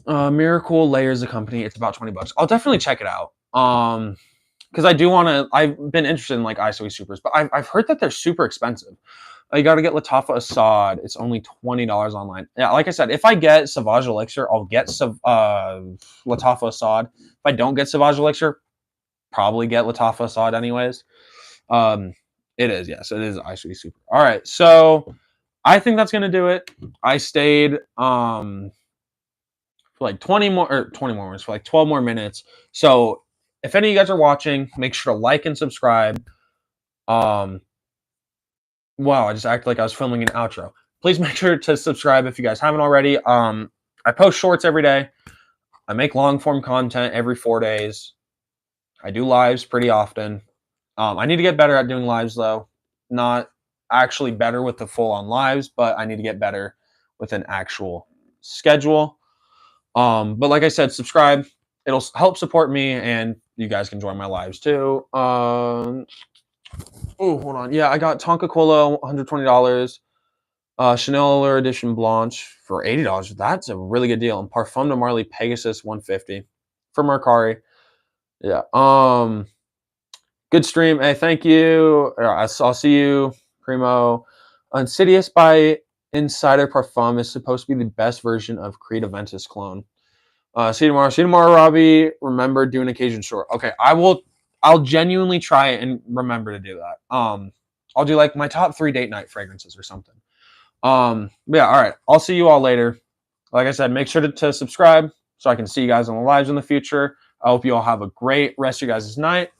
Miracle Layers, a company. It's about $20. I'll definitely check it out. Because I do want to. I've been interested in like ISOE Supers, but I've heard that they're super expensive. You got to get Latafa Assad. It's only $20 online. Yeah, like I said, if I get Sauvage Elixir, I'll get Latafa Assad. If I don't get Sauvage Elixir, probably get Latafa Assad anyways. It is, yes, it is ISOE Super. All right, so I think that's gonna do it. I stayed for like 20 more minutes, for like 12 more minutes. So if any of you guys are watching, make sure to like and subscribe. Wow, I just acted like I was filming an outro. Please make sure to subscribe if you guys haven't already. I post shorts every day. I make long form content every 4 days. I do lives pretty often. I need to get better at doing lives though. Not actually better with the full on lives, but I need to get better with an actual schedule. But like I said, subscribe. It'll help support me, and you guys can join my lives too. Oh, hold on. Yeah, I got Tonka Cola, $120. Chanel Allure Edition Blanche for $80. That's a really good deal. And Parfum de Marly Pegasus, $150 for Mercari. Yeah. Good stream. Hey, thank you. I'll see you, Primo. Insidious by Insider Parfum is supposed to be the best version of Creed Aventus clone. See you tomorrow. See you tomorrow, Robbie. Remember, do an occasion short. Okay, I'll genuinely try and remember to do that. I'll do like my top 3 date night fragrances or something. Yeah, all right. I'll see you all later. Like I said, make sure to subscribe so I can see you guys on the lives in the future. I hope you all have a great rest of your guys' night.